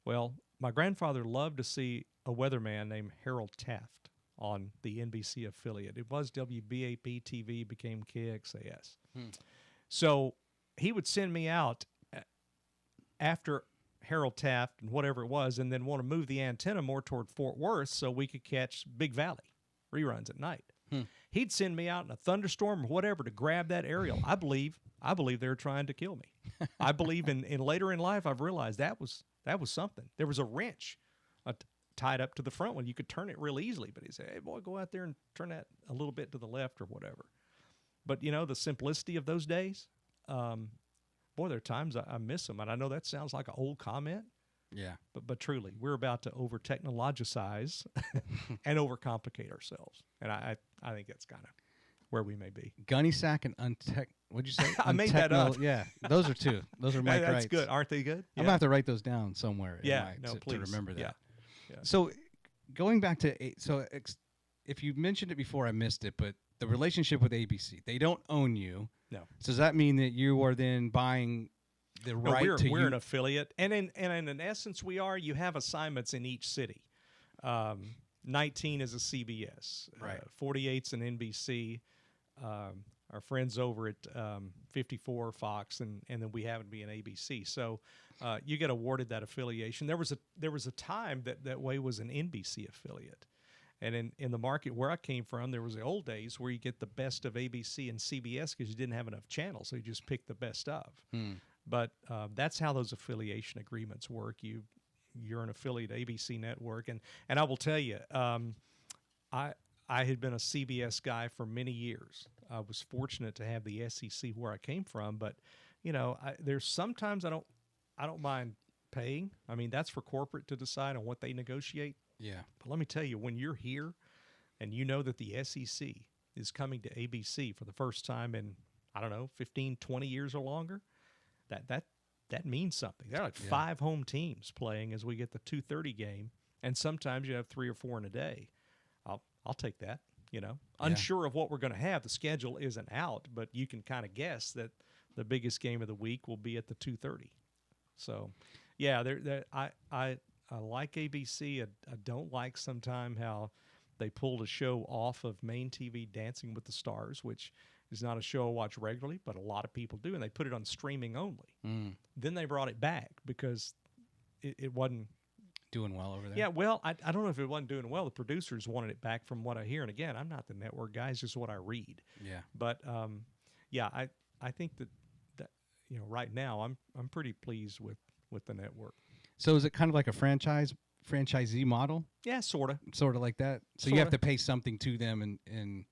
Speaker 2: Well, my grandfather loved to see a weatherman named Harold Taft on the NBC affiliate. It was WBAP TV, became KXAS. So he would send me out after Harold Taft and whatever it was, and then want to move the antenna more toward Fort Worth so we could catch Big Valley reruns at night. He'd send me out in a thunderstorm or whatever to grab that aerial. I believe they were trying to kill me. I believe in later in life I've realized that was something. There was a wrench tied up to the front one. You could turn it real easily, but he said, hey, boy, go out there and turn that a little bit to the left or whatever. But, you know, the simplicity of those days, boy, there are times I miss them. And I know that sounds like an old comment.
Speaker 1: Yeah.
Speaker 2: But truly, we're about to over-technologicize and overcomplicate ourselves. And I think that's kind of where we may be.
Speaker 1: Gunny sack and what'd you say?
Speaker 2: I made that up.
Speaker 1: Yeah, those are 2. Those are Mike Wright's.
Speaker 2: That's good. Aren't they good?
Speaker 1: I'm going to have to write those down somewhere.
Speaker 2: Please.
Speaker 1: To remember that.
Speaker 2: Yeah.
Speaker 1: So going back to, if you mentioned it before, I missed it, but the relationship with ABC, they don't own you.
Speaker 2: No. So
Speaker 1: does that mean that you are then buying the right to
Speaker 2: we're an affiliate, and in essence we are. You have assignments in each city. 19 is a CBS,
Speaker 1: right?
Speaker 2: 48's an NBC. Our friends over at 54 Fox, and then we happen to be an ABC. So you get awarded that affiliation. There was a time that WAAY was an NBC affiliate. And in the market where I came from, there was the old days where you get the best of ABC and CBS because you didn't have enough channels, so you just picked the best of. But that's how those affiliation agreements work. You're an affiliate ABC network, and I will tell you, I had been a CBS guy for many years. I was fortunate to have the SEC where I came from, but you know, there's sometimes I don't mind paying. I mean, that's for corporate to decide on what they negotiate.
Speaker 1: Yeah.
Speaker 2: But let me tell you, when you're here and you know that the SEC is coming to ABC for the first time in, I don't know, 15, 20 years or longer, that means something. There are like 5 home teams playing as we get the 2:30 game, and sometimes you have 3 or 4 in a day. I'll take that. Unsure of what we're going to have. The schedule isn't out, but you can kind of guess that the biggest game of the week will be at the 2:30. So, yeah, I like ABC. I don't like sometime how they pulled a show off of main TV, Dancing with the Stars, which is not a show I watch regularly, but a lot of people do, and they put it on streaming only. Then they brought it back because it wasn't
Speaker 1: doing well over there.
Speaker 2: Yeah, well, I don't know if it wasn't doing well. The producers wanted it back from what I hear, and again, I'm not the network guy. It's just what I read.
Speaker 1: Yeah.
Speaker 2: But I think that right now I'm pretty pleased with the network.
Speaker 1: So is it kind of like a franchisee model?
Speaker 2: Yeah, sort of
Speaker 1: like that. So
Speaker 2: Sorta.
Speaker 1: you have to pay something to them, and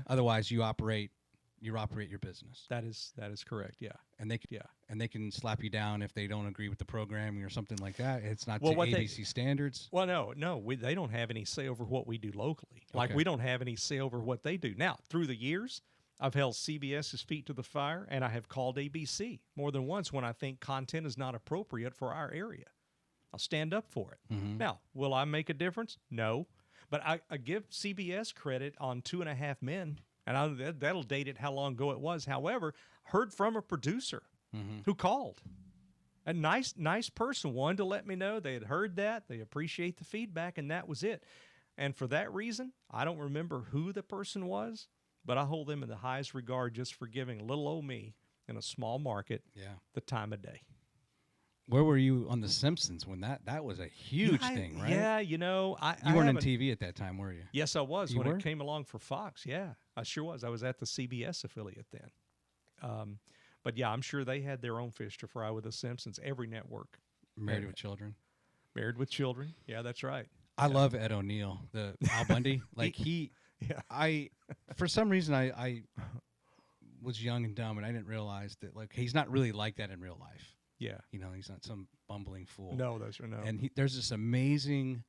Speaker 1: otherwise you operate your business.
Speaker 2: That is correct. Yeah.
Speaker 1: And they can slap you down if they don't agree with the programming or something like that. It's not to ABC standards.
Speaker 2: Well, no, they don't have any say over what we do locally. Like
Speaker 1: Okay.
Speaker 2: we don't have any say over what they do. Now, through the years, I've held CBS's feet to the fire, and I have called ABC more than once when I think content is not appropriate for our area. I'll stand up for it. Now, will I make a difference? No. But I give CBS credit on 2.5 Men, and that'll date it how long ago it was. However, heard from a producer who called. A nice person, wanted to let me know they had heard that. They appreciate the feedback, and that was it. And for that reason, I don't remember who the person was, but I hold them in the highest regard just for giving little old me in a small market the time of day.
Speaker 1: Where were you on The Simpsons when that was a huge thing, right?
Speaker 2: Yeah,
Speaker 1: you weren't in TV at that time, were you?
Speaker 2: Yes, I was
Speaker 1: You
Speaker 2: when
Speaker 1: were?
Speaker 2: it came along for Fox. Yeah, I sure was. I was at the CBS affiliate then. But yeah, I'm sure they had their own fish to fry with The Simpsons. Every network.
Speaker 1: Married with Children.
Speaker 2: Married with Children. Yeah, that's right.
Speaker 1: I love Ed O'Neill, the Al Bundy. Like for some reason I was young and dumb and I didn't realize that he's not really like that in real life.
Speaker 2: Yeah.
Speaker 1: He's not some bumbling fool.
Speaker 2: No, that's right. No.
Speaker 1: And there's this amazing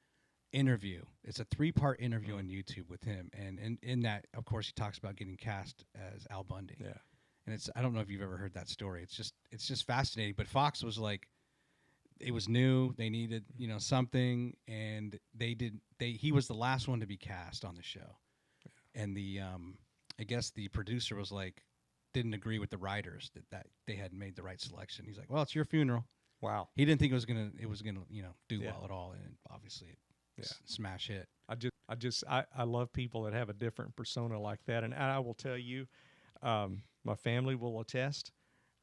Speaker 1: interview. It's a 3-part interview on YouTube with him. And in that, of course, he talks about getting cast as Al Bundy.
Speaker 2: Yeah.
Speaker 1: And I don't know if you've ever heard that story. It's just fascinating. But Fox was like, it was new. They needed, something. And he was the last one to be cast on the show. Yeah. And I guess the producer was like, didn't agree with the writers that they had made the right selection. He's like, well, it's your funeral.
Speaker 2: Wow.
Speaker 1: He didn't think it was gonna do well at all, and obviously smash hit.
Speaker 2: I love people that have a different persona like that, and I will tell you, my family will attest.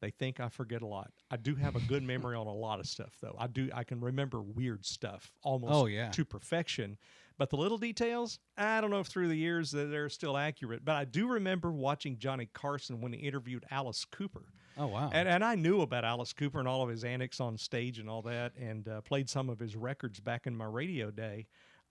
Speaker 2: They think I forget a lot. I do have a good memory on a lot of stuff, though. I can remember weird stuff almost to perfection. But the little details, I don't know if through the years that they're still accurate. But I do remember watching Johnny Carson when he interviewed Alice Cooper.
Speaker 1: Oh, wow.
Speaker 2: And I knew about Alice Cooper and all of his antics on stage and all that, and played some of his records back in my radio day.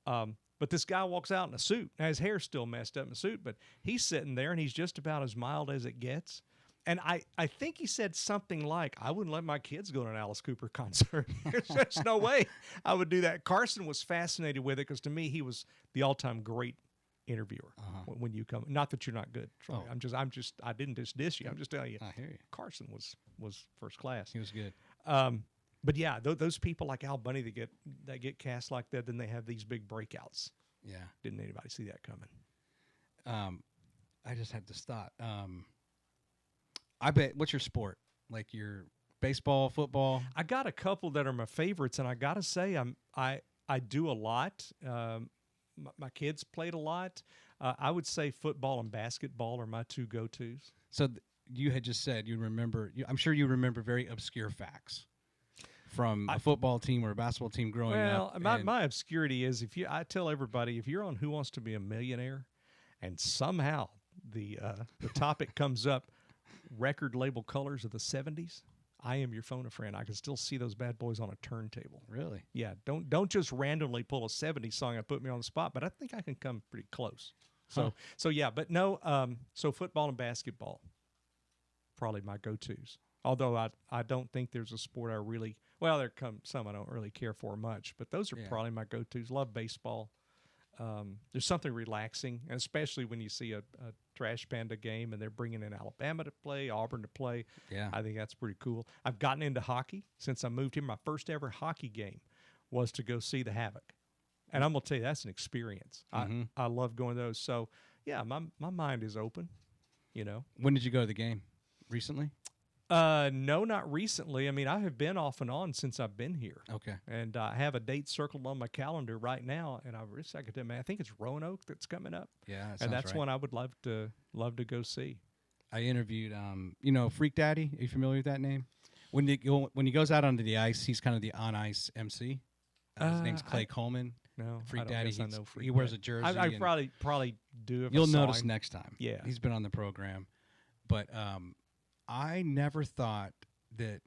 Speaker 2: But this guy walks out in a suit. Now, his hair's still messed up in a suit, but he's sitting there, and he's just about as mild as it gets. And I think he said something like, I wouldn't let my kids go to an Alice Cooper concert. There's no way I would do that. Carson was fascinated with it because to me, he was the all-time great interviewer when you come. Not that you're not good, Troy.
Speaker 1: Oh.
Speaker 2: I didn't just diss you. I'm just telling you.
Speaker 1: I hear you.
Speaker 2: Carson was first class.
Speaker 1: He was good.
Speaker 2: But yeah, those people like Al Bundy that get cast like that, then they have these big breakouts.
Speaker 1: Yeah.
Speaker 2: Didn't anybody see that coming?
Speaker 1: I just had this thought. I bet. What's your sport? Like your baseball, football?
Speaker 2: I got a couple that are my favorites, and I got to say, I do a lot. My kids played a lot. I would say football and basketball are my 2 go-tos.
Speaker 1: So you had just said you remember. I'm sure you remember very obscure facts from a football team or a basketball team growing up.
Speaker 2: Well, my obscurity is I tell everybody if you're on Who Wants to Be a Millionaire, and somehow the topic comes up. Record label colors of the 70s. I am your phone a friend. I can still see those bad boys on a turntable.
Speaker 1: Really?
Speaker 2: Yeah. Don't just randomly pull a 70s song and put me on the spot, but I think I can come pretty close. So yeah, but no. So football and basketball, probably my go-tos. Although I don't think there's a sport I really there come some I don't really care for much, but those are probably my go-tos. Love baseball. There's something relaxing, and especially when you see a Trash Panda game and they're bringing in Alabama to play, Auburn to play.
Speaker 1: Yeah.
Speaker 2: I think that's pretty cool. I've gotten into hockey since I moved here. My first ever hockey game was to go see the Havoc. And I'm going to tell you, that's an experience. I love going to those. So, yeah, my mind is open, you know.
Speaker 1: When did you go to the game? Recently?
Speaker 2: No, not recently. I mean, I have been off and on since I've been here.
Speaker 1: Okay.
Speaker 2: And I have a date circled on my calendar right now. And I wish I could tell you, man, I think it's Roanoke that's coming up.
Speaker 1: Yeah,
Speaker 2: and that's
Speaker 1: right.
Speaker 2: one I would love to go see.
Speaker 1: I interviewed, Freak Daddy. Are you familiar with that name? When he goes out onto the ice, he's kind of the on ice MC. His name's Clay Coleman.
Speaker 2: No,
Speaker 1: Freak
Speaker 2: I don't
Speaker 1: Daddy.
Speaker 2: guess I know Freak
Speaker 1: He wears
Speaker 2: Daddy.
Speaker 1: a jersey.
Speaker 2: I probably do. If
Speaker 1: You'll
Speaker 2: I saw
Speaker 1: notice
Speaker 2: him.
Speaker 1: next time.
Speaker 2: Yeah,
Speaker 1: he's been on the program, but I never thought that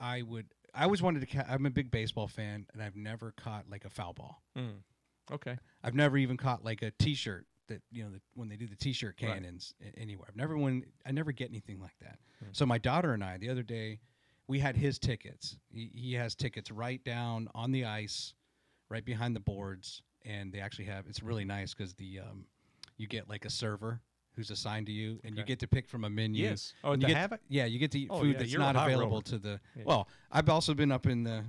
Speaker 1: I would. I always wanted to. I'm a big baseball fan, and I've never caught like a foul ball.
Speaker 2: Okay.
Speaker 1: I've never even caught like a T-shirt that when they do the T-shirt cannons anywhere. I never get anything like that. So my daughter and I the other day, we had his tickets. He has tickets right down on the ice, right behind the boards, and they actually have. It's really nice because you get like a server who's assigned to you, and you get to pick from a menu.
Speaker 2: Yes. Oh,
Speaker 1: and
Speaker 2: you have it?
Speaker 1: Yeah, you get to eat food that's not available to the. Yeah. Well, I've also been up in the.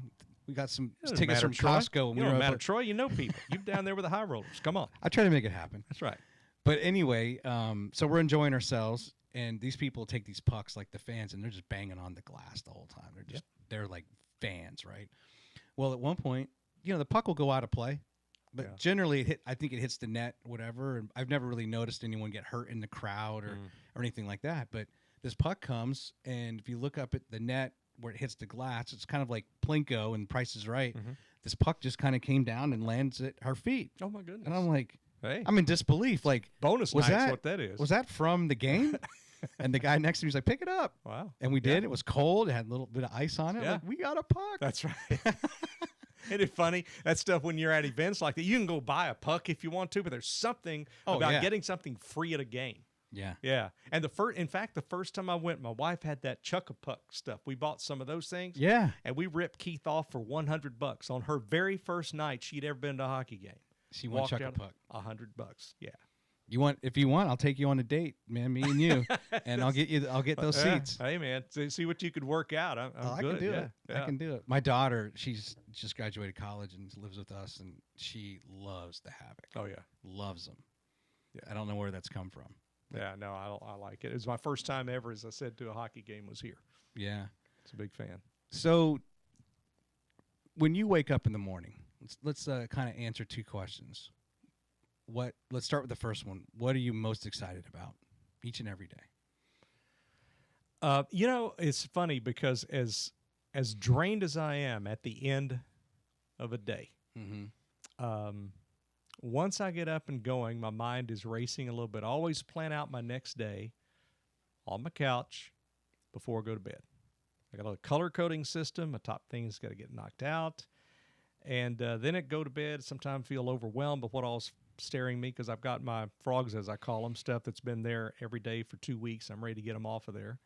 Speaker 1: We got some tickets from Costco.
Speaker 2: You don't matter, Troy. You know people. You're down there with the high rollers. Come on.
Speaker 1: I try to make it happen.
Speaker 2: That's right.
Speaker 1: But anyway, so we're enjoying ourselves, and these people take these pucks like the fans, and they're just banging on the glass the whole time. They're like fans, right? Well, at one point, the puck will go out of play. But generally, I think it hits the net, whatever. And I've never really noticed anyone get hurt in the crowd or anything like that. But this puck comes, and if you look up at the net where it hits the glass, it's kind of like Plinko and Price is Right. This puck just kind of came down and lands at our feet.
Speaker 2: Oh, my goodness.
Speaker 1: And I'm like,
Speaker 2: hey.
Speaker 1: I'm in disbelief. Like,
Speaker 2: bonus night's what that is.
Speaker 1: Was that from the game? And the guy next to me was like, pick it up.
Speaker 2: Wow.
Speaker 1: And we did. It was cold. It had a little bit of ice on it.
Speaker 2: Yeah.
Speaker 1: Like, we got a puck.
Speaker 2: That's right. Isn't it funny? That stuff when you're at events like that, you can go buy a puck if you want to, but there's something about getting something free at a game.
Speaker 1: Yeah.
Speaker 2: Yeah. And in fact, the first time I went, my wife had that Chuck-a-Puck stuff. We bought some of those things.
Speaker 1: Yeah.
Speaker 2: And we ripped Keith off for $100 on her very first night she'd ever been to a hockey game.
Speaker 1: She won Chuck-a-Puck.
Speaker 2: $100. Yeah.
Speaker 1: If you want, I'll take you on a date, man, me and you, and I'll get those seats.
Speaker 2: Hey, man, see what you could work out. I'm
Speaker 1: I
Speaker 2: good.
Speaker 1: can do it.
Speaker 2: Yeah.
Speaker 1: I can do it. My daughter, she's just graduated college and lives with us, and she loves the Havoc.
Speaker 2: Oh, yeah.
Speaker 1: Loves them.
Speaker 2: Yeah.
Speaker 1: I don't know where that's come from.
Speaker 2: Yeah, no, I like it. It was my first time ever, as I said, to a hockey game was here.
Speaker 1: Yeah.
Speaker 2: It's a big fan.
Speaker 1: So when you wake up in the morning, let's kind of answer two questions. Let's start with the first one. What are you most excited about each and every day?
Speaker 2: It's funny because as drained as I am at the end of a day, once I get up and going, my mind is racing a little bit. I always plan out my next day on my couch before I go to bed. I got a color coding system. My top thing's got to get knocked out. And then I go to bed. Sometimes feel overwhelmed by what all's staring me because I've got my frogs, as I call them, stuff that's been there every day for 2 weeks. I'm ready to get them off of there.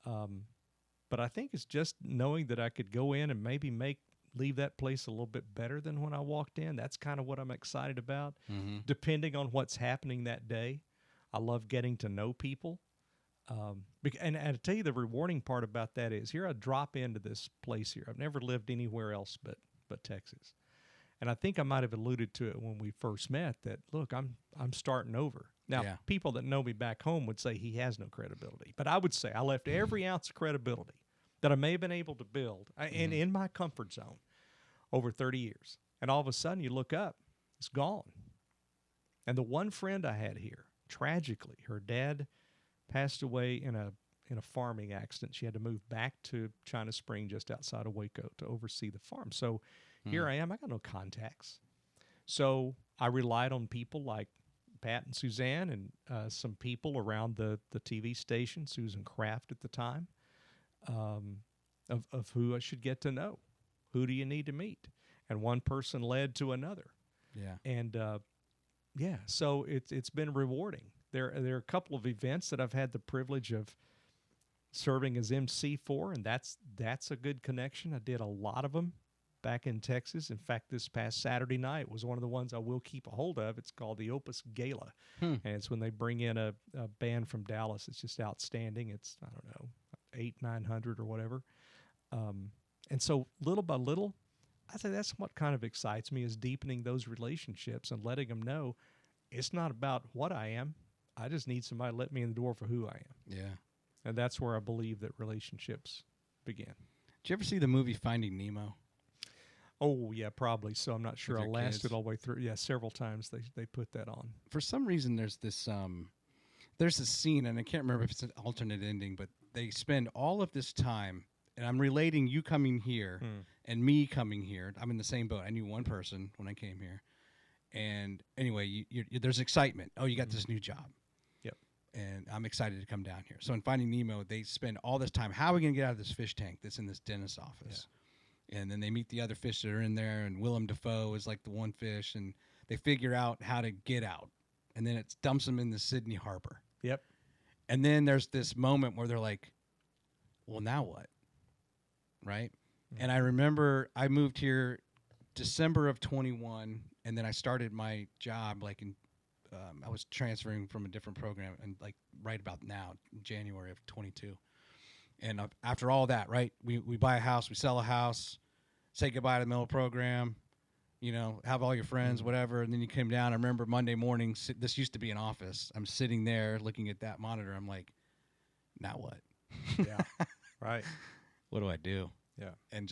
Speaker 2: But I think it's just knowing that I could go in and maybe leave that place a little bit better than when I walked in. That's kind of what I'm excited about, depending on what's happening that day. I love getting to know people. And to tell you the rewarding part about that is here I drop into this place here. I've never lived anywhere else but Texas. And I think I might have alluded to it when we first met that, look, I'm starting over. Now, people that know me back home would say he has no credibility. But I would say I left every ounce of credibility that I may have been able to build and in my comfort zone over 30 years. And all of a sudden you look up, it's gone. And the one friend I had here, tragically, her dad passed away in a farming accident. She had to move back to China Spring just outside of Waco to oversee the farm. So here I am. I got no contacts. So I relied on people like Pat and Suzanne and some people around the TV station, Susan Kraft at the time, of who I should get to know. Who do you need to meet? And one person led to another. Yeah. And so it's been rewarding. There are a couple of events that I've had the privilege of serving as MC for, and that's a good connection. I did a lot of them back in Texas. In fact, this past Saturday night was one of the ones I will keep a hold of. It's called the Opus Gala. And it's when they bring in a band from Dallas. It's just outstanding. It's, I don't know, 800-900 or whatever. And so little by little, I say that's what kind of excites me, is deepening those relationships and letting them know it's not about what I am. I just need somebody to let me in the door for who I am.
Speaker 1: Yeah.
Speaker 2: And that's where I believe that relationships begin.
Speaker 1: Did you ever see the movie Finding Nemo?
Speaker 2: Oh, yeah, probably. So I'm not sure I
Speaker 1: your
Speaker 2: lasted
Speaker 1: kids?
Speaker 2: all the way through. Yeah, several times they put that on.
Speaker 1: For some reason, there's this scene, and I can't remember if it's an alternate ending, but they spend all of this time, and I'm relating you coming here and me coming here. I'm in the same boat. I knew one person when I came here. And anyway, there's excitement. Oh, you got this new job.
Speaker 2: Yep.
Speaker 1: And I'm excited to come down here. So in Finding Nemo, they spend all this time, how are we going to get out of this fish tank that's in this dentist's office? Yeah. And then they meet the other fish that are in there, and Willem Dafoe is like the one fish, and they figure out how to get out. And then it dumps them in the Sydney Harbor.
Speaker 2: Yep.
Speaker 1: And then there's this moment where they're like, well, now what? Right? And I remember I moved here December of 21, and then I started my job like in I was transferring from a different program, and like right about now, January of 22. And after all that, right, we buy a house, we sell a house, say goodbye to the middle program, have all your friends, whatever. And then you came down. I remember Monday morning, this used to be an office. I'm sitting there looking at that monitor. I'm like, now what?
Speaker 2: Yeah. Right.
Speaker 1: What do I do?
Speaker 2: Yeah.
Speaker 1: And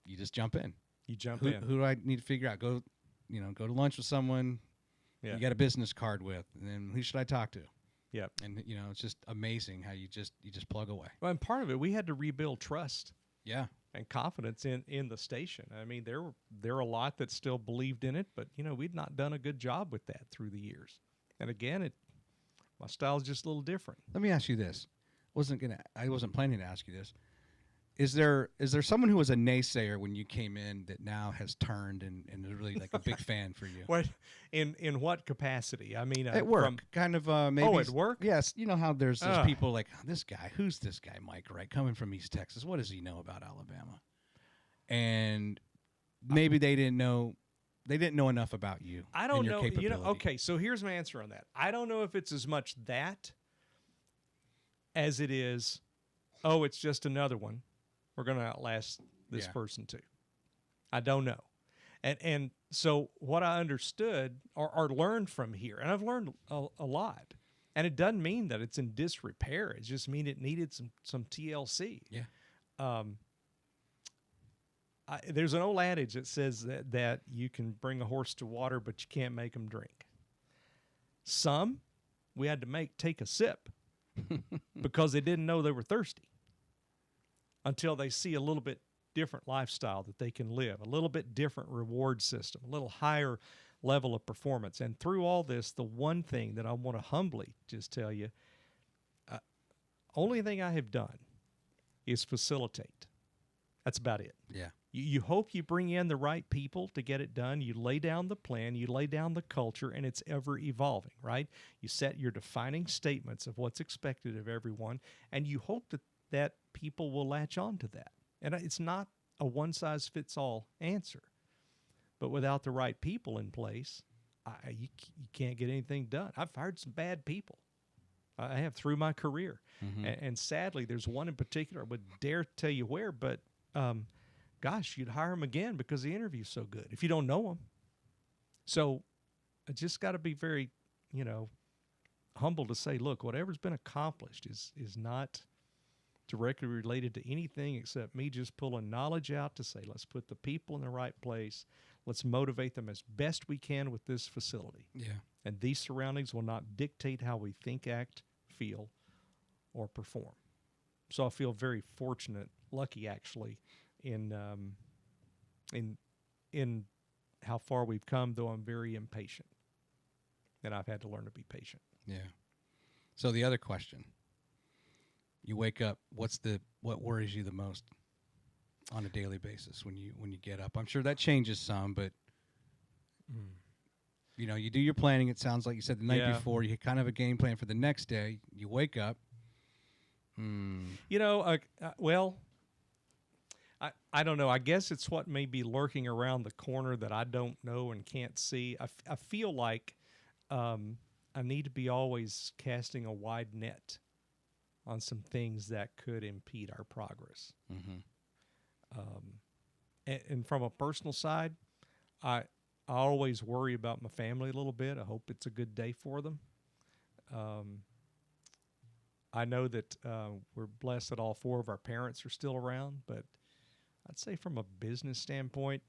Speaker 1: you just jump in.
Speaker 2: You jump
Speaker 1: Who
Speaker 2: in.
Speaker 1: do I need to figure out? Go to lunch with someone you got a business card with, and then who should I talk to?
Speaker 2: Yep.
Speaker 1: And it's just amazing how you just plug away.
Speaker 2: Well, and part of it, we had to rebuild trust.
Speaker 1: Yeah.
Speaker 2: And confidence in the station. I mean, there are a lot that still believed in it, but we'd not done a good job with that through the years. And again, my style is just a little different.
Speaker 1: Let me ask you this. I wasn't planning to ask you this. Is there someone who was a naysayer when you came in that now has turned and is really like a big fan for you?
Speaker 2: What in what capacity? I mean,
Speaker 1: at work, kind of maybe.
Speaker 2: Oh, at work?
Speaker 1: Yes, you know how there's people like this guy. Who's this guy, Mike? Right, coming from East Texas. What does he know about Alabama? And maybe they didn't know enough about you.
Speaker 2: I don't
Speaker 1: and your
Speaker 2: know.
Speaker 1: Capability.
Speaker 2: Okay. So here's my answer on that. I don't know if it's as much that as it is. Oh, it's just another one. We're going to outlast this person too. I don't know. And so what I understood or learned from here, and I've learned a lot, and it doesn't mean that it's in disrepair. It just means it needed some TLC.
Speaker 1: Yeah.
Speaker 2: There's an old adage that says that you can bring a horse to water, but you can't make him drink. Some we had to take a sip because they didn't know they were thirsty, until they see a little bit different lifestyle that they can live, a little bit different reward system, a little higher level of performance. And through all this, the one thing that I want to humbly just tell you, only thing I have done is facilitate. That's about it.
Speaker 1: Yeah.
Speaker 2: You hope you bring in the right people to get it done. You lay down the plan, you lay down the culture, and it's ever evolving, right? You set your defining statements of what's expected of everyone, and you hope that people will latch on to that. And it's not a one-size-fits-all answer. But without the right people in place, you can't get anything done. I've hired some bad people. I have through my career.
Speaker 1: Mm-hmm.
Speaker 2: And sadly, there's one in particular. I would dare tell you where, but gosh, you'd hire him again because the interview's so good if you don't know him. So I just got to be very, humble to say, look, whatever's been accomplished is not directly related to anything except me just pulling knowledge out to say, let's put the people in the right place. Let's motivate them as best we can with this facility.
Speaker 1: Yeah.
Speaker 2: And these surroundings will not dictate how we think, act, feel, or perform. So I feel very fortunate, lucky actually, in how far we've come, though I'm very impatient. And I've had to learn to be patient.
Speaker 1: Yeah. So the other question. You wake up, what worries you the most on a daily basis when you get up? I'm sure that changes some, but you do your planning. It sounds like you said the night before. You kind of have a game plan for the next day. You wake up.
Speaker 2: Well, I don't know. I guess it's what may be lurking around the corner that I don't know and can't see. I feel like I need to be always casting a wide net on some things that could impede our progress. And from a personal side, I always worry about my family a little bit. I hope it's a good day for them. I know that we're blessed that all 4 of our parents are still around, but I'd say from a business standpoint,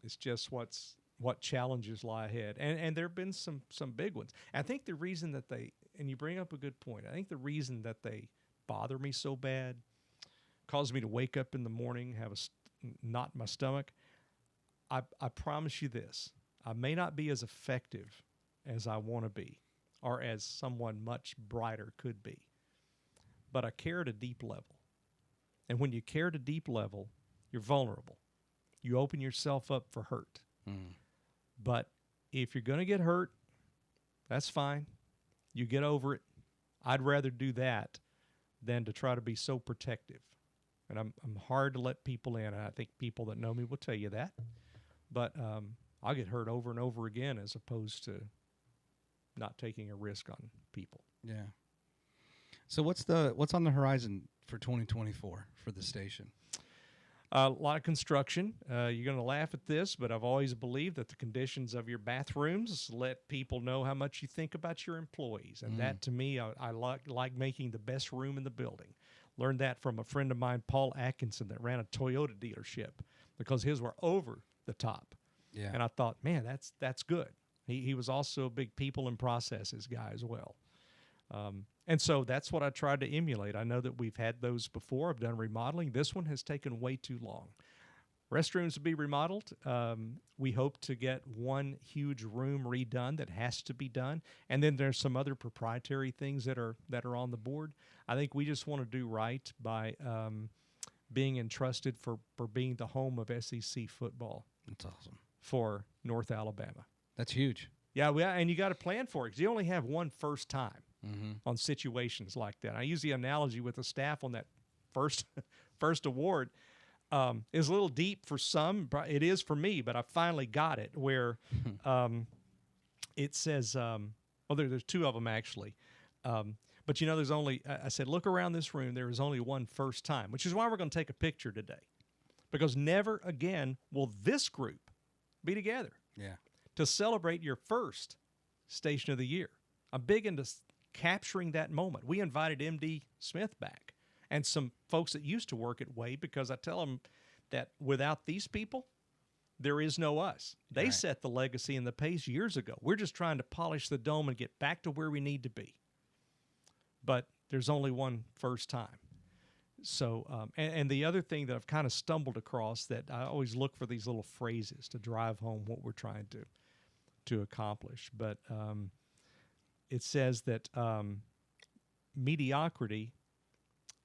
Speaker 2: it's just what challenges lie ahead. And there have been some big ones. I think the reason that and you bring up a good point, I think the reason that they bother me so bad, cause me to wake up in the morning, have a knot in my stomach, I promise you this, I may not be as effective as I want to be or as someone much brighter could be, but I care at a deep level. And when you care at a deep level, you're vulnerable. You open yourself up for hurt. But if you're going to get hurt, that's fine. You get over it. I'd rather do that than to try to be so protective. And I'm hard to let people in. And I think people that know me will tell you that. But I'll get hurt over and over again as opposed to not taking a risk on people.
Speaker 1: Yeah. So what's on the horizon for 2024 for the station?
Speaker 2: A lot of construction. You're going to laugh at this, but I've always believed that the conditions of your bathrooms let people know how much you think about your employees. And that, to me, I like making the best room in the building. Learned that from a friend of mine, Paul Atkinson, that ran a Toyota dealership because his were over the top.
Speaker 1: Yeah.
Speaker 2: And I thought, man, that's good. He was also a big people and processes guy as well. And so that's what I tried to emulate. I know that we've had those before. I've done remodeling. This one has taken way too long. Restrooms will be remodeled. We hope to get one huge room redone that has to be done. And then there's some other proprietary things that are on the board. I think we just want to do right by being entrusted for being the home of SEC football.
Speaker 1: That's awesome.
Speaker 2: For North Alabama.
Speaker 1: That's huge.
Speaker 2: Yeah, and you got to plan for it because you only have one first time on situations like that. I use the analogy with the staff on that first award. Is a little deep for some. It is for me, but I finally got it where it says, there's 2 of them actually. But there's only, I said, look around this room. There is only one first time, which is why we're going to take a picture today. Because never again will this group be together.
Speaker 1: Yeah.
Speaker 2: To celebrate your first Station of the Year. I'm big into capturing that moment. We invited M.D. Smith back and some folks that used to work at WAAY because I tell them that without these people, there is no us. They set the legacy and the pace years ago. We're just trying to polish the dome and get back to where we need to be. But there's only one first time. So, and the other thing that I've kind of stumbled across that I always look for these little phrases to drive home what we're trying to accomplish. But it says that mediocrity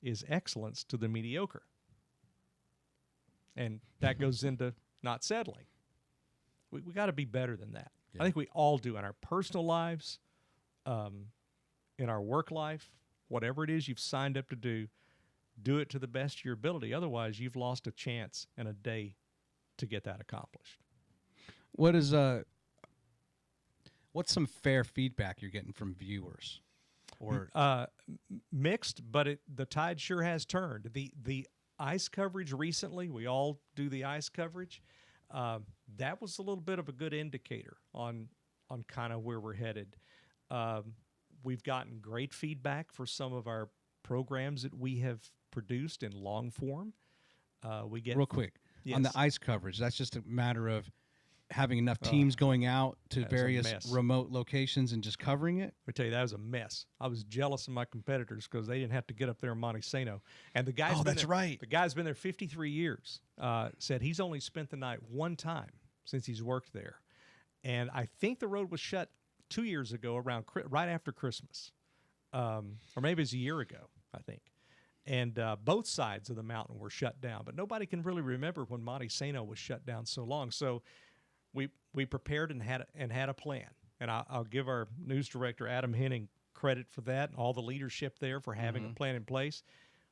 Speaker 2: is excellence to the mediocre. And that goes into not settling. We got to be better than that. Yeah. I think we all do in our personal lives, in our work life, whatever it is you've signed up to do it to the best of your ability. Otherwise, you've lost a chance and a day to get that accomplished.
Speaker 1: What's some fair feedback you're getting from viewers? Or
Speaker 2: mixed, but the tide sure has turned. The ice coverage recently, we all do the ice coverage. That was a little bit of a good indicator on kind of where we're headed. We've gotten great feedback for some of our programs that we have produced in long form. We get
Speaker 1: real quick
Speaker 2: yes.
Speaker 1: on the ice coverage. That's just a matter of having enough teams going out to various remote locations and just covering it.
Speaker 2: Let me tell you, that was a mess. I was jealous of my competitors because they didn't have to get up there in Montesano. And the guy's
Speaker 1: right.
Speaker 2: The guy's been there 53 years. Said he's only spent the night one time since he's worked there. And I think the road was shut 2 years ago right after Christmas. Or maybe it was a year ago, I think. And both sides of the mountain were shut down. But nobody can really remember when Montesano was shut down so long. So we prepared and had a plan. And I'll give our news director, Adam Henning, credit for that, and all the leadership there for having a plan in place.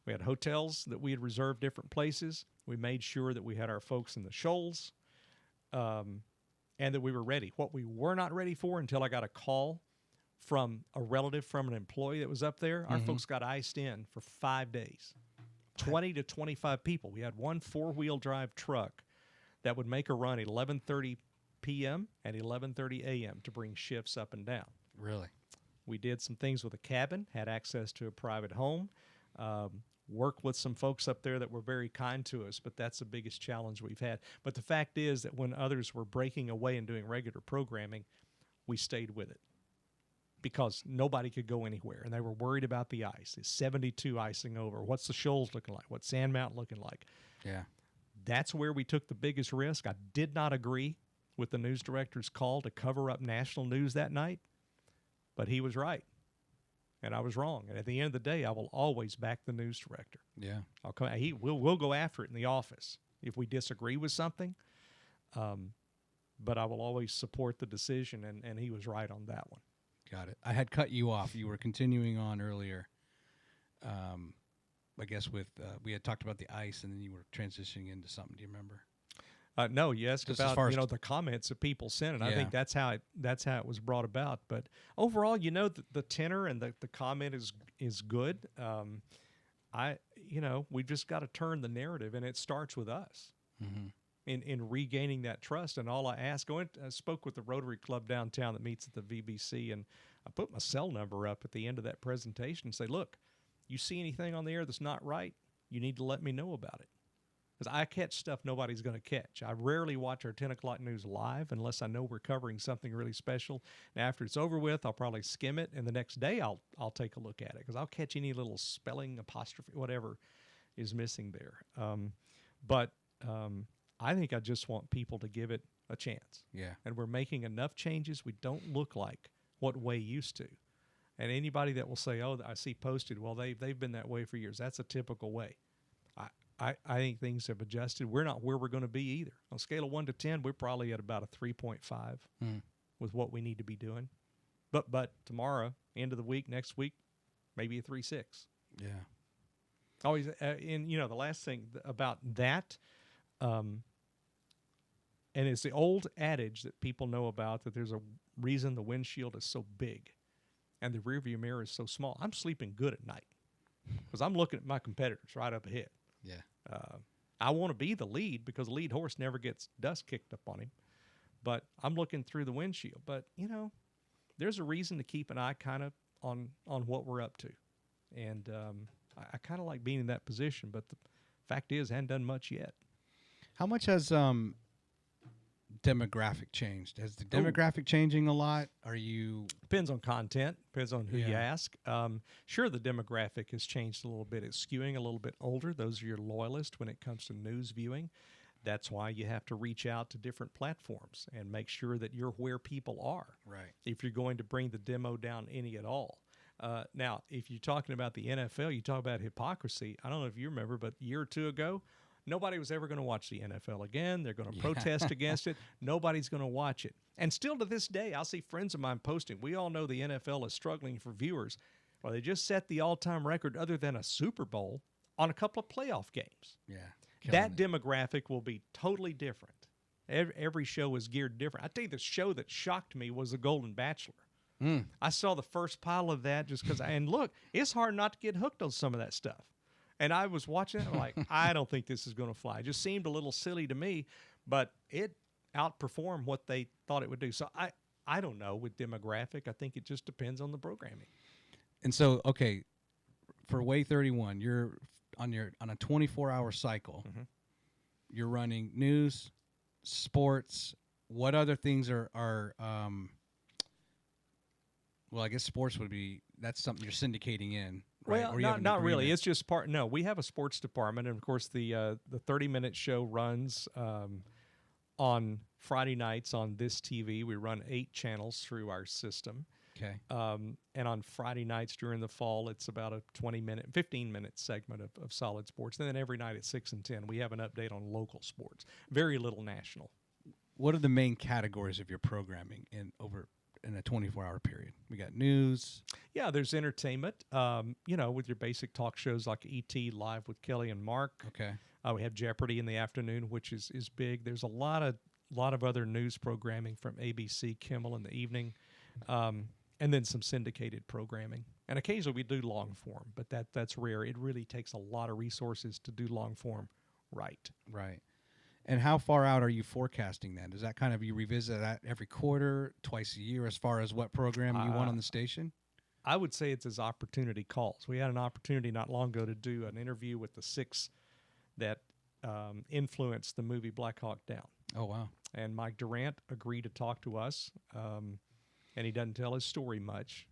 Speaker 2: We had hotels that we had reserved different places. We made sure that we had our folks in the shoals, and that we were ready. What we were not ready for until I got a call from a relative from an employee that was up there, our folks got iced in for 5 days. 20 to 25 people. We had one 4-wheel drive truck that would make a run at 11:30 p.m. and 11:30 a.m. to bring shifts up and down.
Speaker 1: Really?
Speaker 2: We did some things with a cabin, had access to a private home, worked with some folks up there that were very kind to us, but that's the biggest challenge we've had. But the fact is that when others were breaking away and doing regular programming, we stayed with it because nobody could go anywhere, and they were worried about the ice. Is 72 icing over? What's the shoals looking like? What's Sand Mountain looking like?
Speaker 1: Yeah.
Speaker 2: That's where we took the biggest risk. I did not agree with the news director's call to cover up national news that night, but he was right, and I was wrong. And at the end of the day, I will always back the news director.
Speaker 1: Yeah.
Speaker 2: We'll go after it in the office if we disagree with something, but I will always support the decision, and he was right on that one.
Speaker 1: Got it. I had cut you off. You were continuing on earlier. I guess with we had talked about the ice, and then you were transitioning into something. Do you remember?
Speaker 2: No, you asked
Speaker 1: Just as
Speaker 2: about
Speaker 1: far as
Speaker 2: the comments that people sent, and I
Speaker 1: Yeah.
Speaker 2: think that's how it was brought about. But overall, the tenor and the comment is good. We've just got to turn the narrative, and it starts with us in regaining that trust. And all I ask, I spoke with the Rotary Club downtown that meets at the VBC, and I put my cell number up at the end of that presentation and say, look, you see anything on the air that's not right, you need to let me know about it. Because I catch stuff nobody's going to catch. I rarely watch our 10 o'clock news live unless I know we're covering something really special. And after it's over with, I'll probably skim it, and the next day I'll take a look at it because I'll catch any little spelling, apostrophe, whatever is missing there. But I think I just want people to give it a chance.
Speaker 1: Yeah.
Speaker 2: And we're making enough changes. We don't look like what WAAY used to. And anybody that will say, oh, I see posted, well, they've been that way for years. That's a typical WAAY. I think things have adjusted. We're not where we're going to be either. On a scale of 1 to 10, we're probably at about a 3.5 with what we need to be doing. But tomorrow, end of the week, next week, maybe a 3.6.
Speaker 1: Yeah.
Speaker 2: Always, the last thing about that, and it's the old adage that people know about, that there's a reason the windshield is so big and the rearview mirror is so small. I'm sleeping good at night because I'm looking at my competitors right up ahead.
Speaker 1: Yeah.
Speaker 2: I want to be the lead because the lead horse never gets dust kicked up on him. But I'm looking through the windshield. But, there's a reason to keep an eye kind of on what we're up to. And I kind of like being in that position. But the fact is, I haven't done much yet.
Speaker 1: How much has demographic changed? Has the demographic changing a lot? Are you...
Speaker 2: Depends on content. Depends on who you
Speaker 1: Yeah.
Speaker 2: ask. Sure, the demographic has changed a little bit. It's skewing a little bit older. Those are your loyalists when it comes to news viewing. That's why you have to reach out to different platforms and make sure that you're where people are.
Speaker 1: Right.
Speaker 2: If you're going to bring the demo down any at all. Now, if you're talking about the NFL, you talk about hypocrisy. I don't know if you remember, but a year or two ago, nobody was ever going to watch the NFL again. They're going to protest against it. Nobody's going to watch it. And still to this day, I'll see friends of mine posting, we all know the NFL is struggling for viewers. Well, they just set the all-time record other than a Super Bowl on a couple of playoff games.
Speaker 1: Yeah.
Speaker 2: That demographic will be totally different. Every show is geared different. I tell you, the show that shocked me was The Golden Bachelor. I saw the first pile of that just because, and look, it's hard not to get hooked on some of that stuff. And I was watching it, I'm like, I don't think this is going to fly. It just seemed a little silly to me, but it outperformed what they thought it would do. So I don't know with demographic. I think it just depends on the programming.
Speaker 1: And so, okay, for WAAY-31, you're on a 24-hour cycle. You're running news, sports. What other things are well, I guess sports would be, that's something you're syndicating in. Right?
Speaker 2: Well, not really. It's just part. No, we have a sports department, and of course the 30-minute show runs on Friday nights on this TV. We run 8 channels through our system.
Speaker 1: Okay.
Speaker 2: And on Friday nights during the fall, it's about a 15-minute segment of solid sports. And then every night at 6 and 10, we have an update on local sports. Very little national.
Speaker 1: What are the main categories of your programming in a 24-hour period? We got news.
Speaker 2: Yeah, there's entertainment. With your basic talk shows like ET Live with Kelly and Mark.
Speaker 1: Okay.
Speaker 2: We have Jeopardy in the afternoon, which is big. There's a lot of other news programming from ABC, Kimmel in the evening, and then some syndicated programming. And occasionally we do long form, but that's rare. It really takes a lot of resources to do long form right.
Speaker 1: Right. And how far out are you forecasting then? Does that kind of, you revisit that every quarter, twice a year, as far as what program you want on the station?
Speaker 2: I would say it's as opportunity calls. We had an opportunity not long ago to do an interview with the 6 that influenced the movie Black Hawk Down.
Speaker 1: Oh, wow.
Speaker 2: And Mike Durant agreed to talk to us, and he doesn't tell his story much.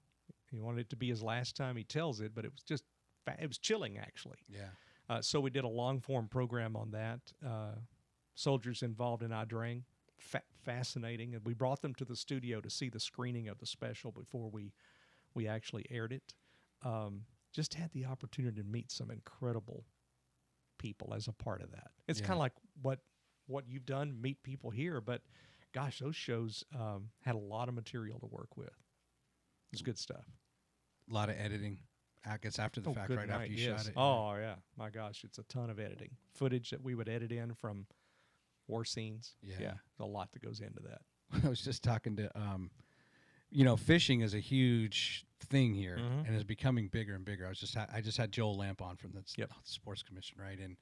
Speaker 2: He wanted it to be his last time he tells it, but it was just, it was chilling, actually.
Speaker 1: Yeah.
Speaker 2: So we did a long-form program on that. Soldiers involved in Idrang, fascinating. And we brought them to the studio to see the screening of the special before we actually aired it. Just had the opportunity to meet some incredible people as a part of that. It's kind of like what you've done, meet people here, but gosh, those shows had a lot of material to work with. It was good stuff.
Speaker 1: A lot of editing. I guess after the fact, right after you shot it.
Speaker 2: Oh, yeah. My gosh, it's a ton of editing. Footage that we would edit in from war scenes. Yeah. There's a lot that goes into that.
Speaker 1: I was just talking to, fishing is a huge thing here and is becoming bigger and bigger. I just had Joel Lamp on from the Sports Commission, right? And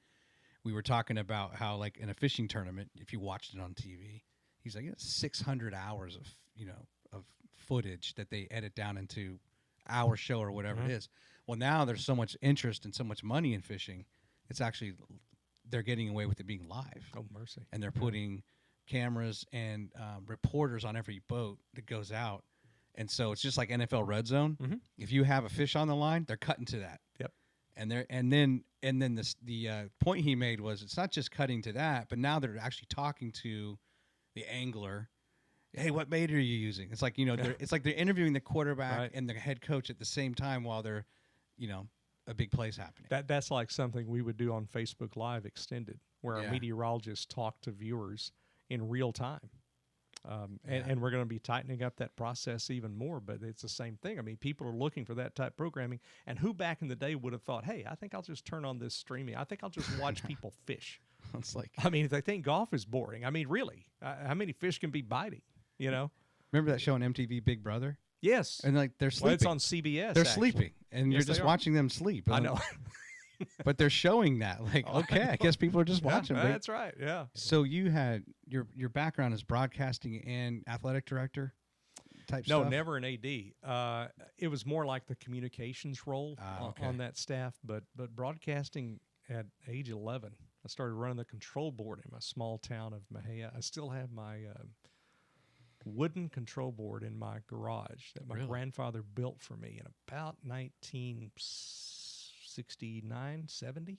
Speaker 1: we were talking about how, like, in a fishing tournament, if you watched it on TV, he's like, it's 600 hours of footage that they edit down into our show or whatever it is. Well, now there's so much interest and so much money in fishing. It's actually, they're getting away with it being live.
Speaker 2: Oh, mercy.
Speaker 1: And they're putting cameras and reporters on every boat that goes out. And so it's just like NFL Red Zone. If you have a fish on the line, they're cutting to that.
Speaker 2: Yep.
Speaker 1: And then the point he made was, it's not just cutting to that, but now they're actually talking to the angler. Hey, what bait are you using? It's like, it's like they're interviewing the quarterback and the head coach at the same time while they're, a big play's happening.
Speaker 2: That's like something we would do on Facebook Live Extended, where our meteorologists talk to viewers in real time. And we're going to be tightening up that process even more, but it's the same thing. I mean, people are looking for that type of programming. And who back in the day would have thought, hey, I think I'll just turn on this streaming. I think I'll just watch people fish.
Speaker 1: It's like,
Speaker 2: I mean, if they think golf is boring, I mean, really, how many fish can be biting,
Speaker 1: Remember that show on MTV, Big Brother?
Speaker 2: Yes.
Speaker 1: And like they're sleeping.
Speaker 2: Well, it's on CBS.
Speaker 1: They're sleeping, and you're just watching them sleep.
Speaker 2: I know.
Speaker 1: But they're showing that. Like, I guess people are just watching.
Speaker 2: That's right. Yeah.
Speaker 1: So you had your background is broadcasting and athletic director type stuff?
Speaker 2: No, never an AD. It was more like the communications role on that staff, but broadcasting at age 11. I started running the control board in my small town of Mejia. I still have my wooden control board in my garage that my grandfather built for me in about 1969, 70,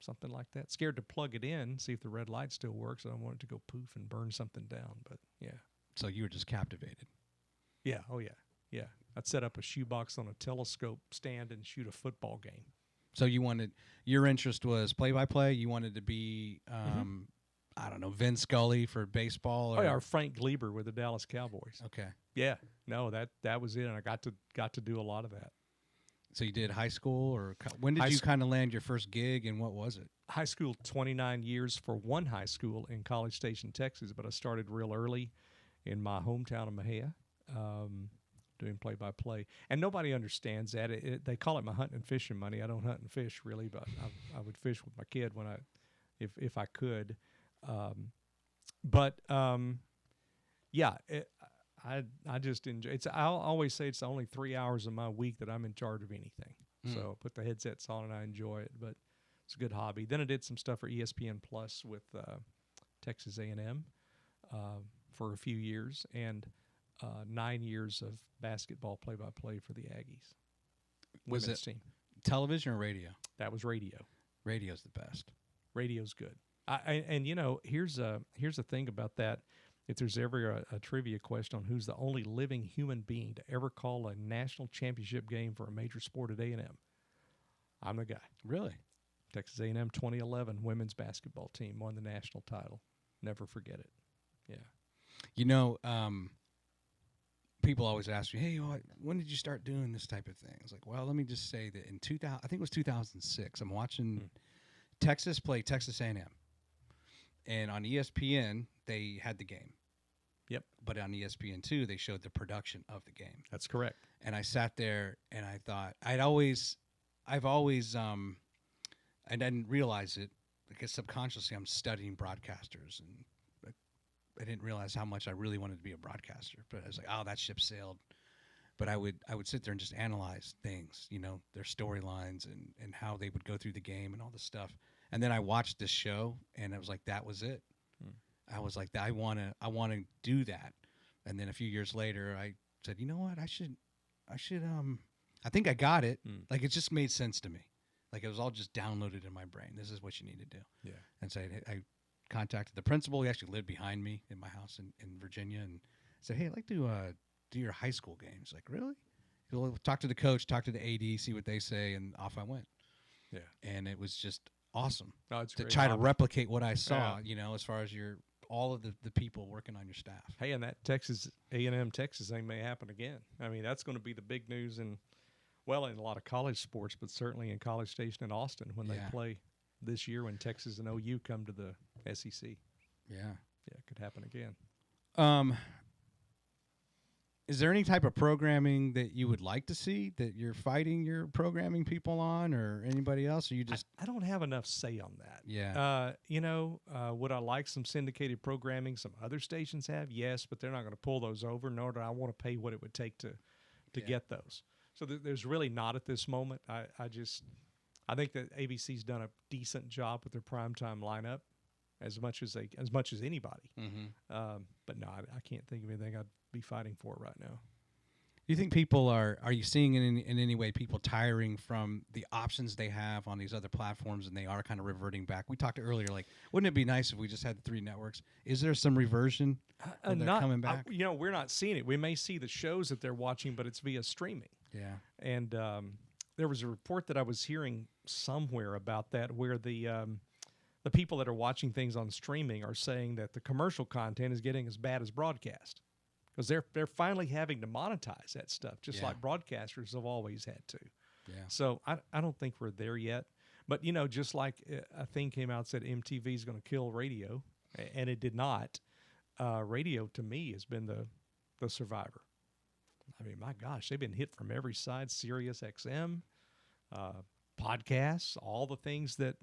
Speaker 2: something like that. Scared to plug it in, see if the red light still works. I don't want it to go poof and burn something down, but yeah.
Speaker 1: So you were just captivated.
Speaker 2: Yeah, oh yeah, yeah. I'd set up a shoebox on a telescope stand and shoot a football game.
Speaker 1: So your interest was play-by-play? You wanted to be, I don't know, Vin Scully for baseball?
Speaker 2: Or Frank Gleber with the Dallas Cowboys.
Speaker 1: Okay.
Speaker 2: Yeah. No, that was it, and I got to do a lot of that.
Speaker 1: So you did high school, or when did you kind of land your first gig, and what was it?
Speaker 2: High school, 29 years for one high school in College Station, Texas, but I started real early in my hometown of Mejia. Doing play-by-play, and nobody understands that. They call it my hunting and fishing money. I don't hunt and fish really, but I would fish with my kid if I could. I just enjoy it. I'll always say it's the only 3 hours of my week that I'm in charge of anything. So I put the headsets on and I enjoy it. But it's a good hobby. Then I did some stuff for ESPN Plus with Texas A&M for a few years, and 9 years of basketball play-by-play for the Aggies.
Speaker 1: Was it team. Television or radio?
Speaker 2: That was radio.
Speaker 1: Radio's the best.
Speaker 2: Radio's good. And here's a thing about that. If there's ever a trivia question on who's the only living human being to ever call a national championship game for a major sport at A&M, I'm the guy.
Speaker 1: Really?
Speaker 2: Texas A&M 2011 women's basketball team won the national title. Never forget it. Yeah.
Speaker 1: people always ask me, hey, when did you start doing this type of thing? It's like, well, let me just say that in 2000, I think it was 2006, I'm watching Texas play Texas A&M. And on ESPN, they had the game.
Speaker 2: Yep.
Speaker 1: But on ESPN2, they showed the production of the game.
Speaker 2: That's correct.
Speaker 1: And I sat there and I thought, I've always, I didn't realize it because subconsciously I'm studying broadcasters, and I didn't realize how much I really wanted to be a broadcaster. But I was like, oh, that ship sailed. But I would sit there and just analyze things, their storylines and how they would go through the game and all this stuff. And then I watched this show, and I was like, that was it. I was like, I want to do that. And then a few years later, I said, you know what, I think I got it. Like, it just made sense to me. Like, it was all just downloaded in my brain. This is what you need to do.
Speaker 2: Yeah. And
Speaker 1: so I contacted the principal. He actually lived behind me in my house in Virginia, and said, hey, I'd like to do your high school games. Like, really? He'll talk to the coach, talk to the AD, see what they say, and off I went. Yeah. And it was just awesome to try to replicate what I saw, as far as all of the people working on your staff.
Speaker 2: Hey, and that Texas A&M Texas thing may happen again. I mean, that's going to be the big news in a lot of college sports, but certainly in College Station in Austin when they play this year when Texas and OU come to the SEC. Yeah. Yeah, it could happen again. Is there any type of programming that you would like to see that you're fighting your programming people on, or anybody else? Or you just I don't have enough say on that. Yeah. Would I like some syndicated programming some other stations have? Yes, but they're not going to pull those over, nor do I want to pay what it would take to get those. So there's really not at this moment. I think that ABC's done a decent job with their primetime lineup, as much as anybody. But no, I can't think of anything I'd be fighting for right now. Do you think people are you seeing in any way people tiring from the options they have on these other platforms, and they are kind of reverting back? We talked earlier, like, wouldn't it be nice if we just had the 3 networks? Is there some reversion not coming back? We're not seeing it. We may see the shows that they're watching, but it's via streaming. Yeah. And there was a report that I was hearing somewhere about that, where the people that are watching things on streaming are saying that the commercial content is getting as bad as broadcast, because they're finally having to monetize that stuff, just like broadcasters have always had to. Yeah. So I don't think we're there yet. But, just like a thing came out that said MTV is going to kill radio, and it did not, radio to me has been the survivor. I mean, my gosh, they've been hit from every side. Sirius XM, podcasts, all the things that,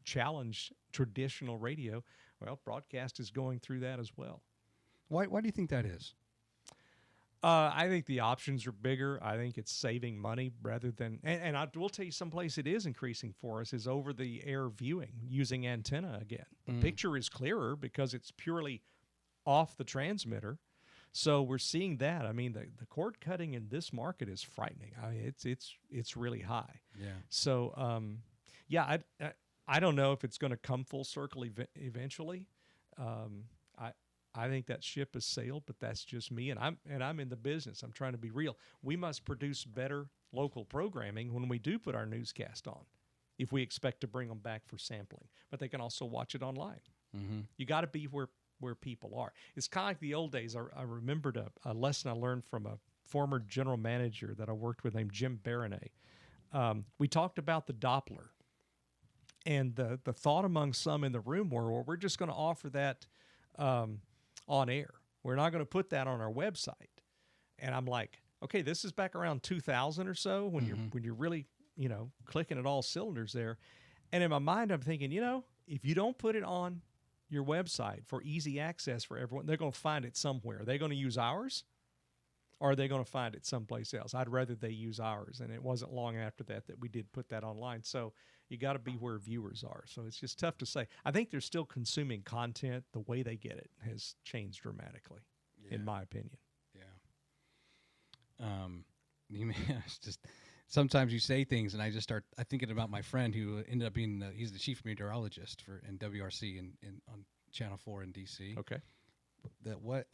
Speaker 2: challenge traditional radio. Well, broadcast is going through that as well. Why do you think that is? I think the options are bigger. I think it's saving money rather than, and I will tell you someplace it is increasing for us is over-the-air viewing using antenna again. The picture is clearer because it's purely off the transmitter. So we're seeing that. I mean, the cord cutting in this market is frightening. I mean, it's really high. Yeah. So, I don't know if it's going to come full circle eventually. I think that ship has sailed, but that's just me, and I'm in the business. I'm trying to be real. We must produce better local programming when we do put our newscast on, if we expect to bring them back for sampling. But they can also watch it online. You got to be where people are. It's kind of like the old days. I remembered a lesson I learned from a former general manager that I worked with named Jim Baronet. We talked about the Doppler, and the thought among some in the room were, well, we're just going to offer that on air. We're not going to put that on our website. And I'm like, okay, this is back around 2000 or so when you're really, clicking at all cylinders there. And in my mind, I'm thinking, if you don't put it on your website for easy access for everyone, they're going to find it somewhere. Are they going to use ours, or are they going to find it someplace else? I'd rather they use ours. And it wasn't long after that we did put that online. So you got to be where viewers are. So it's just tough to say. I think they're still consuming content. The way they get it has changed dramatically, in my opinion. Yeah. It's just sometimes you say things, and I just start thinking about my friend who ended up being he's the chief meteorologist in WRC on Channel 4 in DC. Okay. What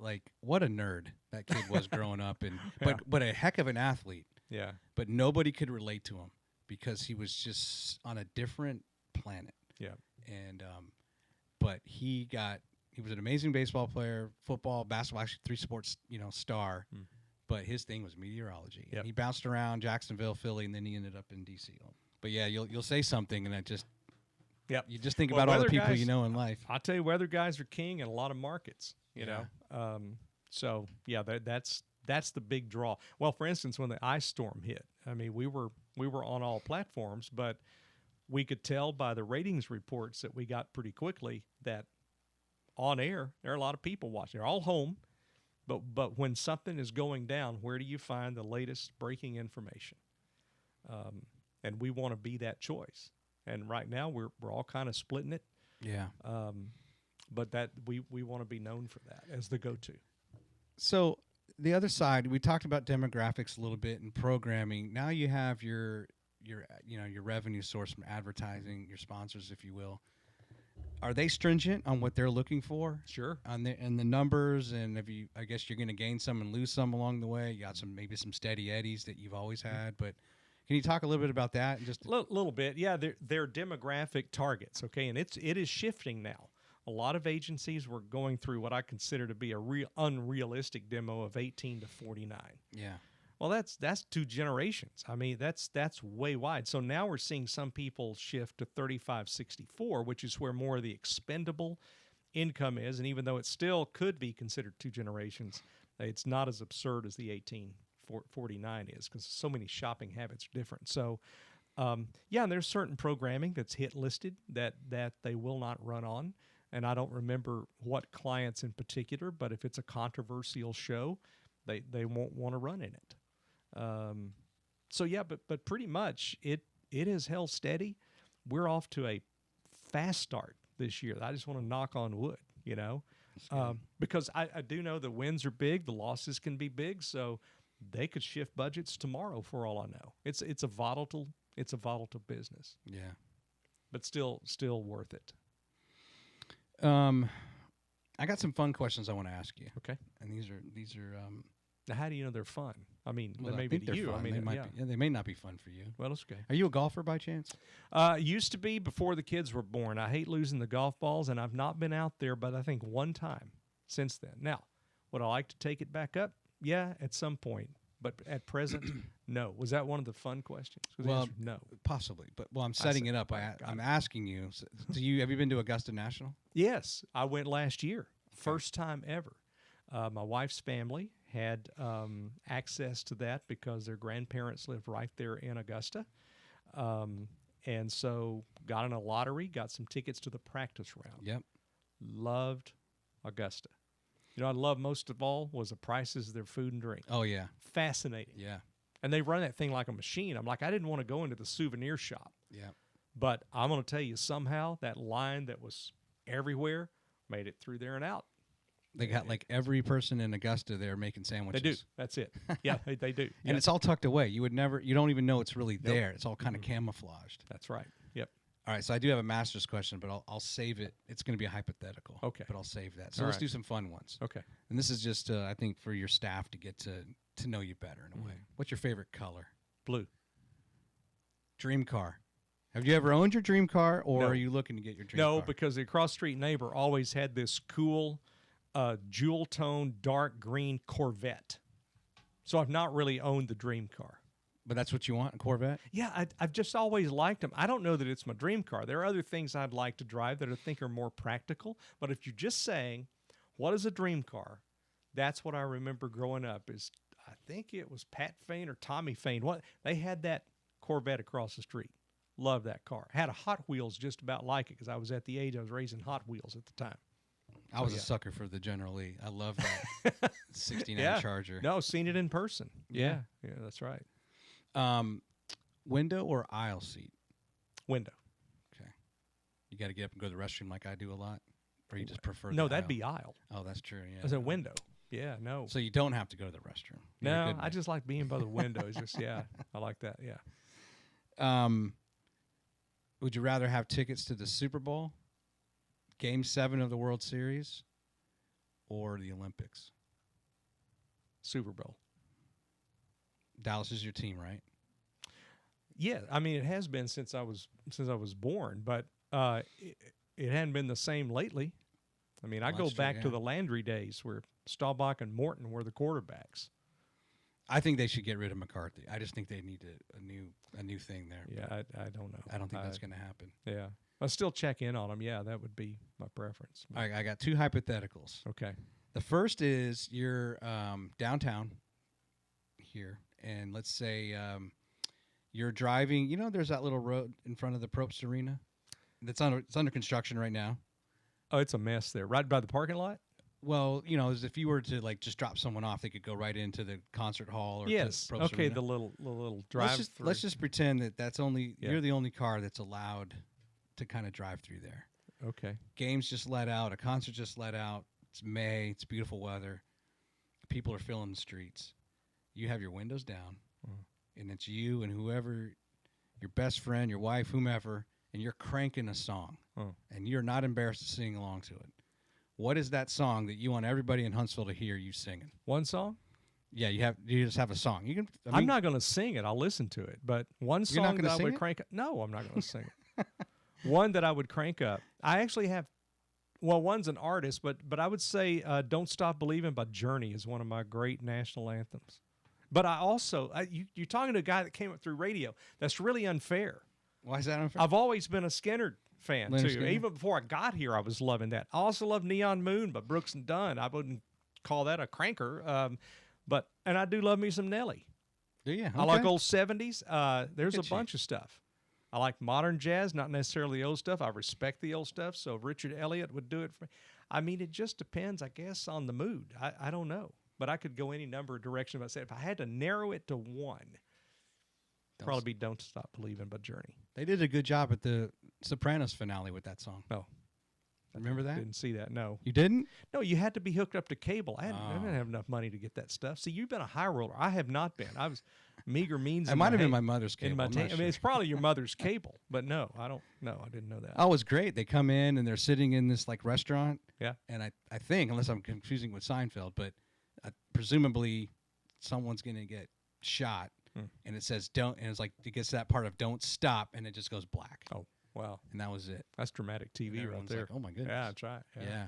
Speaker 2: a nerd that kid was growing up, and but a heck of an athlete. Yeah. But nobody could relate to him because he was just on a different planet. Yeah. And but he was an amazing baseball player, football, basketball, actually 3 sports, star.
Speaker 1: but his thing was meteorology.
Speaker 2: Yep.
Speaker 1: And he bounced around Jacksonville, Philly, and then he ended up in D.C. But yeah, you'll say something, and you just think about all the people you know in life.
Speaker 2: I tell you, weather guys are king in a lot of markets. You know, so yeah, that's the big draw. Well, for instance, when the ice storm hit, I mean, we were on all platforms, but we could tell by the ratings reports that we got pretty quickly that on air there are a lot of people watching. They're all home, but when something is going down, where do you find the latest breaking information? And we want to be that choice. And right now we're all kind of splitting it.
Speaker 1: Yeah.
Speaker 2: But that we want to be known for that as the go-to.
Speaker 1: So the other side, we talked about demographics a little bit and programming. Now you have your revenue source from advertising, your sponsors, if you will. Are they stringent on what they're looking for?
Speaker 2: Sure.
Speaker 1: And the numbers, and I guess you're going to gain some and lose some along the way. You got maybe some steady eddies that you've always had, but can you talk a little bit about that? And just
Speaker 2: little bit, yeah. They're demographic targets, okay, and it is shifting now. A lot of agencies were going through what I consider to be a unrealistic demo of 18 to 49.
Speaker 1: Yeah.
Speaker 2: Well, that's 2 generations. I mean, that's way wide. So now we're seeing some people shift to 35-64, which is where more of the expendable income is. And even though it still could be considered 2 generations, it's not as absurd as the 18-49 is, because so many shopping habits are different. So, yeah, and there's certain programming that's hit listed that they will not run on. And I don't remember what clients in particular, but if it's a controversial show, they won't want to run in it. So yeah, but pretty much it has held steady. We're off to a fast start this year. I just want to knock on wood, you know, because I do know the wins are big, the losses can be big, so they could shift budgets tomorrow for all I know. It's a volatile business.
Speaker 1: Yeah,
Speaker 2: but still worth it.
Speaker 1: I got some fun questions I want to ask you.
Speaker 2: Okay.
Speaker 1: And these are
Speaker 2: now, how do you know they're fun? I mean,
Speaker 1: well,
Speaker 2: maybe
Speaker 1: I think
Speaker 2: to you.
Speaker 1: Fun.
Speaker 2: I mean,
Speaker 1: they may not be fun for you.
Speaker 2: Well, it's okay.
Speaker 1: Are you a golfer by chance?
Speaker 2: Used to be before the kids were born. I hate losing the golf balls, and I've not been out there, but I think one time since then. Now, would I like to take it back up? Yeah, at some point. But at present, no. Was that one of the fun questions?
Speaker 1: Well,
Speaker 2: no.
Speaker 1: Possibly. But I'm setting it up. I'm asking you. So, have you been to Augusta National?
Speaker 2: Yes, I went last year. First time ever. My wife's family had access to that because their grandparents lived right there in Augusta. And so got in a lottery, got some tickets to the practice round.
Speaker 1: Yep.
Speaker 2: Loved Augusta. You know, I love most of all was the prices of their food and drink.
Speaker 1: Oh, yeah.
Speaker 2: Fascinating.
Speaker 1: Yeah.
Speaker 2: And they run that thing like a machine. I'm like, I didn't want to go into the souvenir shop.
Speaker 1: Yeah.
Speaker 2: But I'm going to tell you, somehow that line that was everywhere made it through there and out.
Speaker 1: They got like every person in Augusta there making sandwiches.
Speaker 2: They do. That's it. Yeah, they do.
Speaker 1: And it's all tucked away. You don't even know it's really there. It's all kind of
Speaker 2: Mm-hmm.
Speaker 1: camouflaged.
Speaker 2: That's right. Yep.
Speaker 1: All right, so I do have a master's question, but I'll save it. It's going to be a hypothetical.
Speaker 2: Okay.
Speaker 1: But I'll save that. So
Speaker 2: All
Speaker 1: let's
Speaker 2: right.
Speaker 1: do some fun ones.
Speaker 2: Okay.
Speaker 1: And this is just, I think, for your staff to get to know you better in a way. What's your favorite color?
Speaker 2: Blue.
Speaker 1: Dream car. Have you ever owned your dream car, or
Speaker 2: No.
Speaker 1: are you looking to get your dream
Speaker 2: No,
Speaker 1: car?
Speaker 2: because the cross-street neighbor always had this cool jewel-tone dark green Corvette. So I've not really owned the dream car.
Speaker 1: But that's what you want, a Corvette?
Speaker 2: Yeah, I've just always liked them. I don't know that it's my dream car. There are other things I'd like to drive that I think are more practical. But if you're just saying, what is a dream car? That's what I remember growing up is, I think it was Pat Fain or Tommy Fain. They had that Corvette across the street. Loved that car. Had a Hot Wheels just about like it because I was at the age I was raising Hot Wheels at the time.
Speaker 1: I was a sucker for the General Lee. I love that 69 Charger.
Speaker 2: No, seen it in person. Yeah, that's right.
Speaker 1: Window or aisle seat?
Speaker 2: Window.
Speaker 1: Okay. You got to get up and go to the restroom like I do a lot? Or you just prefer
Speaker 2: No,
Speaker 1: the
Speaker 2: that'd
Speaker 1: aisle?
Speaker 2: be aisle.
Speaker 1: Oh, that's true, yeah.
Speaker 2: As a window. Yeah, no.
Speaker 1: So you don't have to go to the restroom. You're a
Speaker 2: No,
Speaker 1: good
Speaker 2: I
Speaker 1: man.
Speaker 2: just like being by the window. It's just, yeah, I like that, yeah.
Speaker 1: Would you rather have tickets to the Super Bowl, Game 7 of the World Series, or the Olympics?
Speaker 2: Super Bowl.
Speaker 1: Dallas is your team, right?
Speaker 2: Yeah, I mean, it has been since I was born, but it hadn't been the same lately. I mean, I
Speaker 1: Well,
Speaker 2: go
Speaker 1: that's true,
Speaker 2: back to
Speaker 1: yeah.
Speaker 2: the Landry days where Staubach and Morton were the quarterbacks.
Speaker 1: I think they should get rid of McCarthy. I just think they need a new thing there.
Speaker 2: Yeah, I don't know.
Speaker 1: I don't think that's going to happen.
Speaker 2: Yeah. I'll still check in on them. Yeah, that would be my preference.
Speaker 1: All right, I got two hypotheticals.
Speaker 2: Okay.
Speaker 1: The first is you're downtown here, and let's say you're driving. You know, there's that little road in front of the Probst Arena it's under construction right now.
Speaker 2: Oh, it's a mess there. Right by the parking lot?
Speaker 1: Well, you know, as if you were to like just drop someone off, they could go right into the concert hall or
Speaker 2: yes.
Speaker 1: to Probst
Speaker 2: Okay,
Speaker 1: Arena.
Speaker 2: the little drive.
Speaker 1: Let's just pretend that that's only you're the only car that's allowed to kind of drive through there.
Speaker 2: Okay.
Speaker 1: Games just let out, a concert just let out. It's May, it's beautiful weather. People are filling the streets. You have your windows down, and it's you and whoever, your best friend, your wife, whomever, and you're cranking a song, and you're not embarrassed to sing along to it. What is that song that you want everybody in Huntsville to hear you singing?
Speaker 2: One song?
Speaker 1: Yeah, you just have a song. You can.
Speaker 2: I'm not going to sing it. I'll listen to it. But one song that I would crank up. No, I'm not going to sing it. One that I would crank up. I actually have. Well, one's an artist, but I would say "Don't Stop Believing" by Journey is one of my great national anthems. But I also you're talking to a guy that came up through radio. That's really unfair.
Speaker 1: Why is that unfair?
Speaker 2: I've always been a Skynyrd fan
Speaker 1: Leonard
Speaker 2: too.
Speaker 1: Skinner?
Speaker 2: Even before I got here, I was loving that. I also love "Neon Moon" by Brooks and Dunn. I wouldn't call that a cranker, and I do love me some Nelly.
Speaker 1: Do you? Okay.
Speaker 2: I like old 70s. There's a
Speaker 1: at you.
Speaker 2: bunch of stuff. I like modern jazz, not necessarily the old stuff. I respect the old stuff, so Richard Elliott would do it for me. I mean, it just depends, I guess, on the mood. I don't know. But I could go any number of directions. But I said if I had to narrow it to one, probably be "Don't Stop Believing" by Journey.
Speaker 1: They did a good job at the Sopranos finale with that song.
Speaker 2: Oh.
Speaker 1: Remember that?
Speaker 2: Didn't see that, no.
Speaker 1: You didn't?
Speaker 2: No, you had to be hooked up to cable. I didn't have enough money to get that stuff. See, you've been a high roller. I have not been. I was meager means.
Speaker 1: It might have been my mother's cable.
Speaker 2: I mean, it's probably your mother's cable, but no, I don't. No, I didn't know that.
Speaker 1: Oh, it was great. They come in and they're sitting in this like restaurant.
Speaker 2: Yeah.
Speaker 1: And I think, unless I'm confusing with Seinfeld, but presumably someone's going to get shot, and it says "don't," and it's like it gets to that part of "don't stop," and it just goes black.
Speaker 2: Oh. Wow.
Speaker 1: And that was it.
Speaker 2: That's dramatic TV right there.
Speaker 1: Like, oh, my goodness.
Speaker 2: Yeah, that's right.
Speaker 1: Yeah.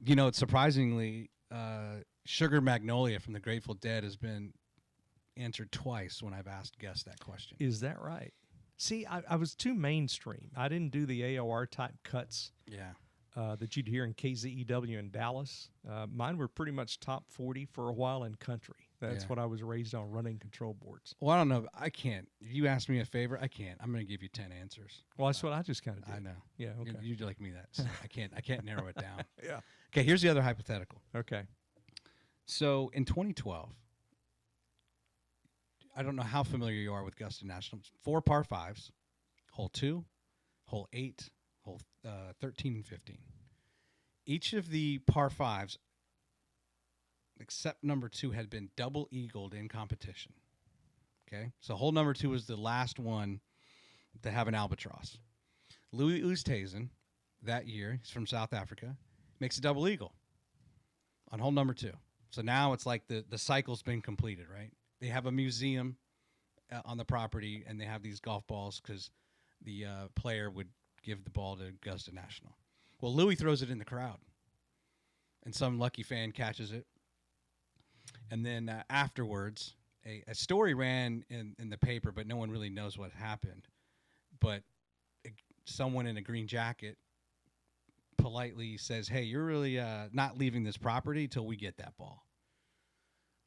Speaker 1: You know, it's surprisingly, Sugar Magnolia from the Grateful Dead has been answered twice when I've asked guests that question.
Speaker 2: Is that right? See, I was too mainstream. I didn't do the AOR type cuts that you'd hear in KZEW in Dallas. Mine were pretty much top 40 for a while in country. That's what I was raised on, running control boards.
Speaker 1: Well, I don't know. I can't. If you ask me a favor, I can't. I'm going to give you 10 answers.
Speaker 2: Well, that's what I just kind of did.
Speaker 1: I know.
Speaker 2: Yeah, okay.
Speaker 1: You're like me. So I can't narrow it down.
Speaker 2: Yeah.
Speaker 1: Okay, here's the other hypothetical.
Speaker 2: Okay.
Speaker 1: So in 2012, I don't know how familiar you are with Augusta National. 4 par 5s, hole 2, hole 8, hole 13 and 15. Each of the par 5s, except number 2, had been double eagled in competition. Okay, so hole number 2 was the last one to have an albatross. Louis Oosthuizen, that year, he's from South Africa, makes a double eagle on hole number 2. So now it's like the cycle's been completed, right? They have a museum on the property, and they have these golf balls because the player would give the ball to Augusta National. Well, Louis throws it in the crowd, and some lucky fan catches it. And then afterwards, a story ran in the paper, but no one really knows what happened. But someone in a green jacket politely says, "Hey, you're really not leaving this property till we get that ball."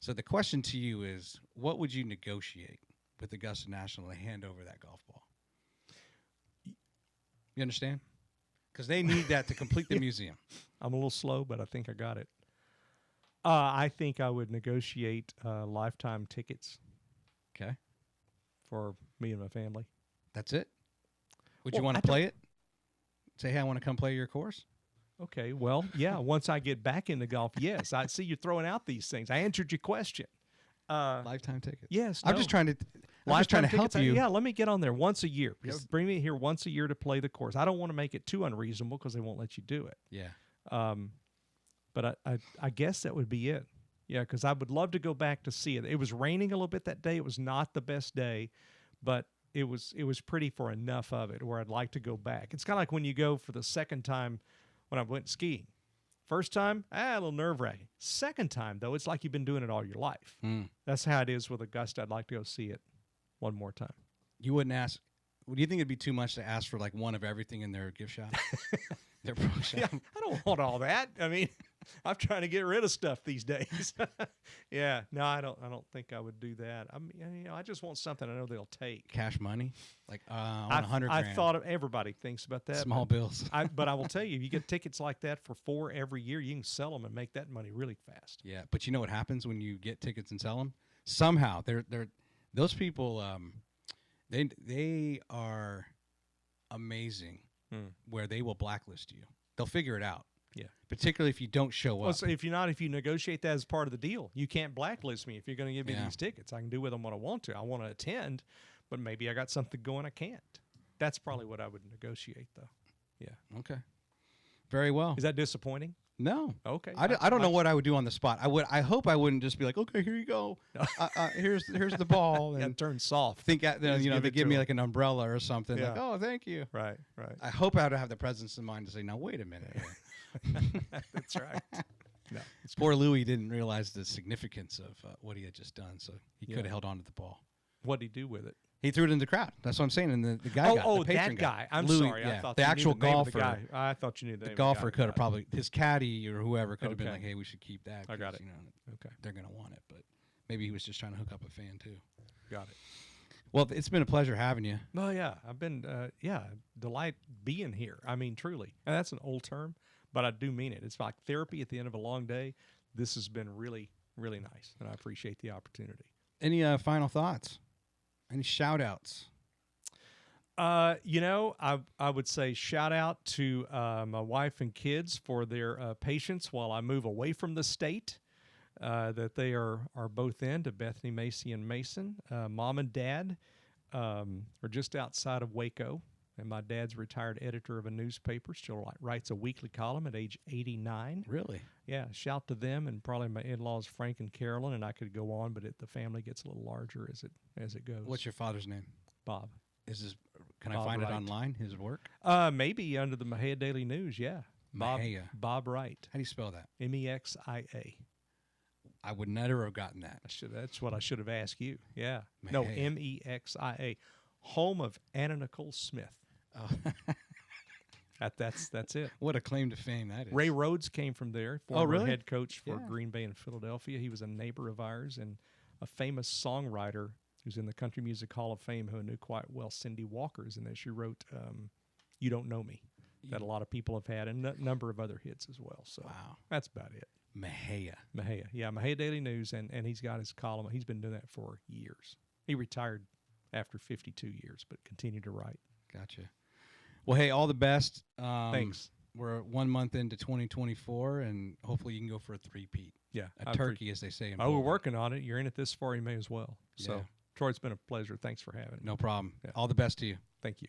Speaker 1: So the question to you is, what would you negotiate with Augusta National to hand over that golf ball? You understand? Because they need that to complete the museum.
Speaker 2: I'm a little slow, but I think I got it. I think I would negotiate lifetime tickets.
Speaker 1: Okay.
Speaker 2: For me and my family.
Speaker 1: That's it? Would you want to play it? Say, hey, I want to come play your course?
Speaker 2: Okay, well, yeah, once I get back into golf, yes. I see you throwing out these things. I answered your question.
Speaker 1: Lifetime tickets.
Speaker 2: Yes.
Speaker 1: I'm just trying to help you.
Speaker 2: Yeah, let me get on there once a year. Bring me here once a year to play the course. I don't want to make it too unreasonable because they won't let you do it.
Speaker 1: Yeah.
Speaker 2: But I guess that would be it. Yeah, because I would love to go back to see it. It was raining a little bit that day. It was not the best day, but it was pretty for enough of it where I'd like to go back. It's kind of like when you go for the second time when I went skiing. First time, a little nerve-wracking. Second time, though, it's like you've been doing it all your life.
Speaker 1: Mm.
Speaker 2: That's how it is with Augusta. I'd like to go see it one more time.
Speaker 1: You wouldn't ask. Do you think it'd be too much to ask for like one of everything in their gift shop? Their pro shop?
Speaker 2: Yeah, I don't want all that. I mean, I'm trying to get rid of stuff these days. Yeah, no, I don't think I would do that. I mean, I just want something I know they'll take.
Speaker 1: Cash money, like on 100 grand.
Speaker 2: I thought everybody thinks about that.
Speaker 1: Small bills.
Speaker 2: But I will tell you, you get tickets like that for 4 every year. You can sell them and make that money really fast.
Speaker 1: Yeah, but you know what happens when you get tickets and sell them? Somehow they're those people. They are amazing. Where they will blacklist you. They'll figure it out.
Speaker 2: Yeah.
Speaker 1: Particularly if you don't show up.
Speaker 2: So if you negotiate that as part of the deal, you can't blacklist me if you're going to give me these tickets. I can do with them what I want to. I want to attend, but maybe I got something going I can't. That's probably what I would negotiate, though. Yeah.
Speaker 1: Okay. Very well.
Speaker 2: Is that disappointing?
Speaker 1: No.
Speaker 2: Okay.
Speaker 1: I don't know what I would do on the spot. I hope I wouldn't just be like, okay, here you go. Here's the ball. And
Speaker 2: turn soft.
Speaker 1: Think they give me like an umbrella or something.
Speaker 2: Yeah.
Speaker 1: Like, oh, thank you.
Speaker 2: Right.
Speaker 1: I hope I would have the presence of mind to say, now wait a minute.
Speaker 2: That's right. No,
Speaker 1: Poor Louis didn't realize the significance of what he had just done, so he could have held on to the ball.
Speaker 2: What did he do with it?
Speaker 1: He threw it in the crowd. That's what I'm saying. And the guy got the patron
Speaker 2: that guy. I'm
Speaker 1: Louis,
Speaker 2: sorry.
Speaker 1: Yeah.
Speaker 2: I thought
Speaker 1: the actual golfer.
Speaker 2: The guy. I thought you knew the name
Speaker 1: golfer
Speaker 2: of the guy.
Speaker 1: could have probably his caddy or whoever could have been
Speaker 2: Okay.
Speaker 1: like, "Hey, we should keep that."
Speaker 2: I got it.
Speaker 1: Okay, they're gonna want it, but maybe he was just trying to hook up a fan too.
Speaker 2: Got it.
Speaker 1: Well, it's been a pleasure having you.
Speaker 2: Oh yeah, I've been delight being here. I mean, truly, and that's an old term, but I do mean it. It's like therapy at the end of a long day. This has been really, really nice, and I appreciate the opportunity.
Speaker 1: Any final thoughts? Any shout outs?
Speaker 2: I would say shout out to my wife and kids for their patience while I move away from the state that they are both in, to Bethany, Macy, and Mason. Mom and Dad are just outside of Waco, and my dad's a retired editor of a newspaper, still writes a weekly column at age 89.
Speaker 1: Really?
Speaker 2: Yeah, shout to them, and probably my in-laws Frank and Carolyn, and I could go on, but the family gets a little larger as it goes.
Speaker 1: What's your father's name?
Speaker 2: Bob.
Speaker 1: Can
Speaker 2: Bob
Speaker 1: I find
Speaker 2: Wright.
Speaker 1: it online? His work?
Speaker 2: Maybe under the Mahia Daily News. Yeah,
Speaker 1: Mahia.
Speaker 2: Bob Wright.
Speaker 1: How do you spell that?
Speaker 2: Mexia.
Speaker 1: I would never have gotten that.
Speaker 2: That's what I should have asked you. Yeah.
Speaker 1: Mahia.
Speaker 2: No, Mexia. Home of Anna Nicole Smith.
Speaker 1: Oh.
Speaker 2: That's it.
Speaker 1: What a claim to fame that is.
Speaker 2: Ray Rhodes came from there. Former
Speaker 1: really?
Speaker 2: head coach for
Speaker 1: Yeah.
Speaker 2: Green Bay and Philadelphia. He was a neighbor of ours and a famous songwriter who's in the Country Music Hall of Fame, who I knew quite well. Cindy Walker's in there. She wrote "You Don't Know Me," that a lot of people have had, and a number of other hits as well. So
Speaker 1: Wow.
Speaker 2: that's about it.
Speaker 1: Mahia.
Speaker 2: Yeah, Mahia Daily News, and he's got his column. He's been doing that for years. He retired after 52 years, but continued to write.
Speaker 1: Gotcha. Well, hey, all the best.
Speaker 2: Thanks.
Speaker 1: We're 1 month into 2024, and hopefully you can go for a three-peat.
Speaker 2: Yeah,
Speaker 1: A turkey, as they say in
Speaker 2: we're
Speaker 1: Boulder.
Speaker 2: working on it. You're in it this far, you may as well. So,
Speaker 1: Yeah.
Speaker 2: Troy, it's been a pleasure. Thanks for having me.
Speaker 1: No problem.
Speaker 2: Yeah.
Speaker 1: All the best to you.
Speaker 2: Thank you.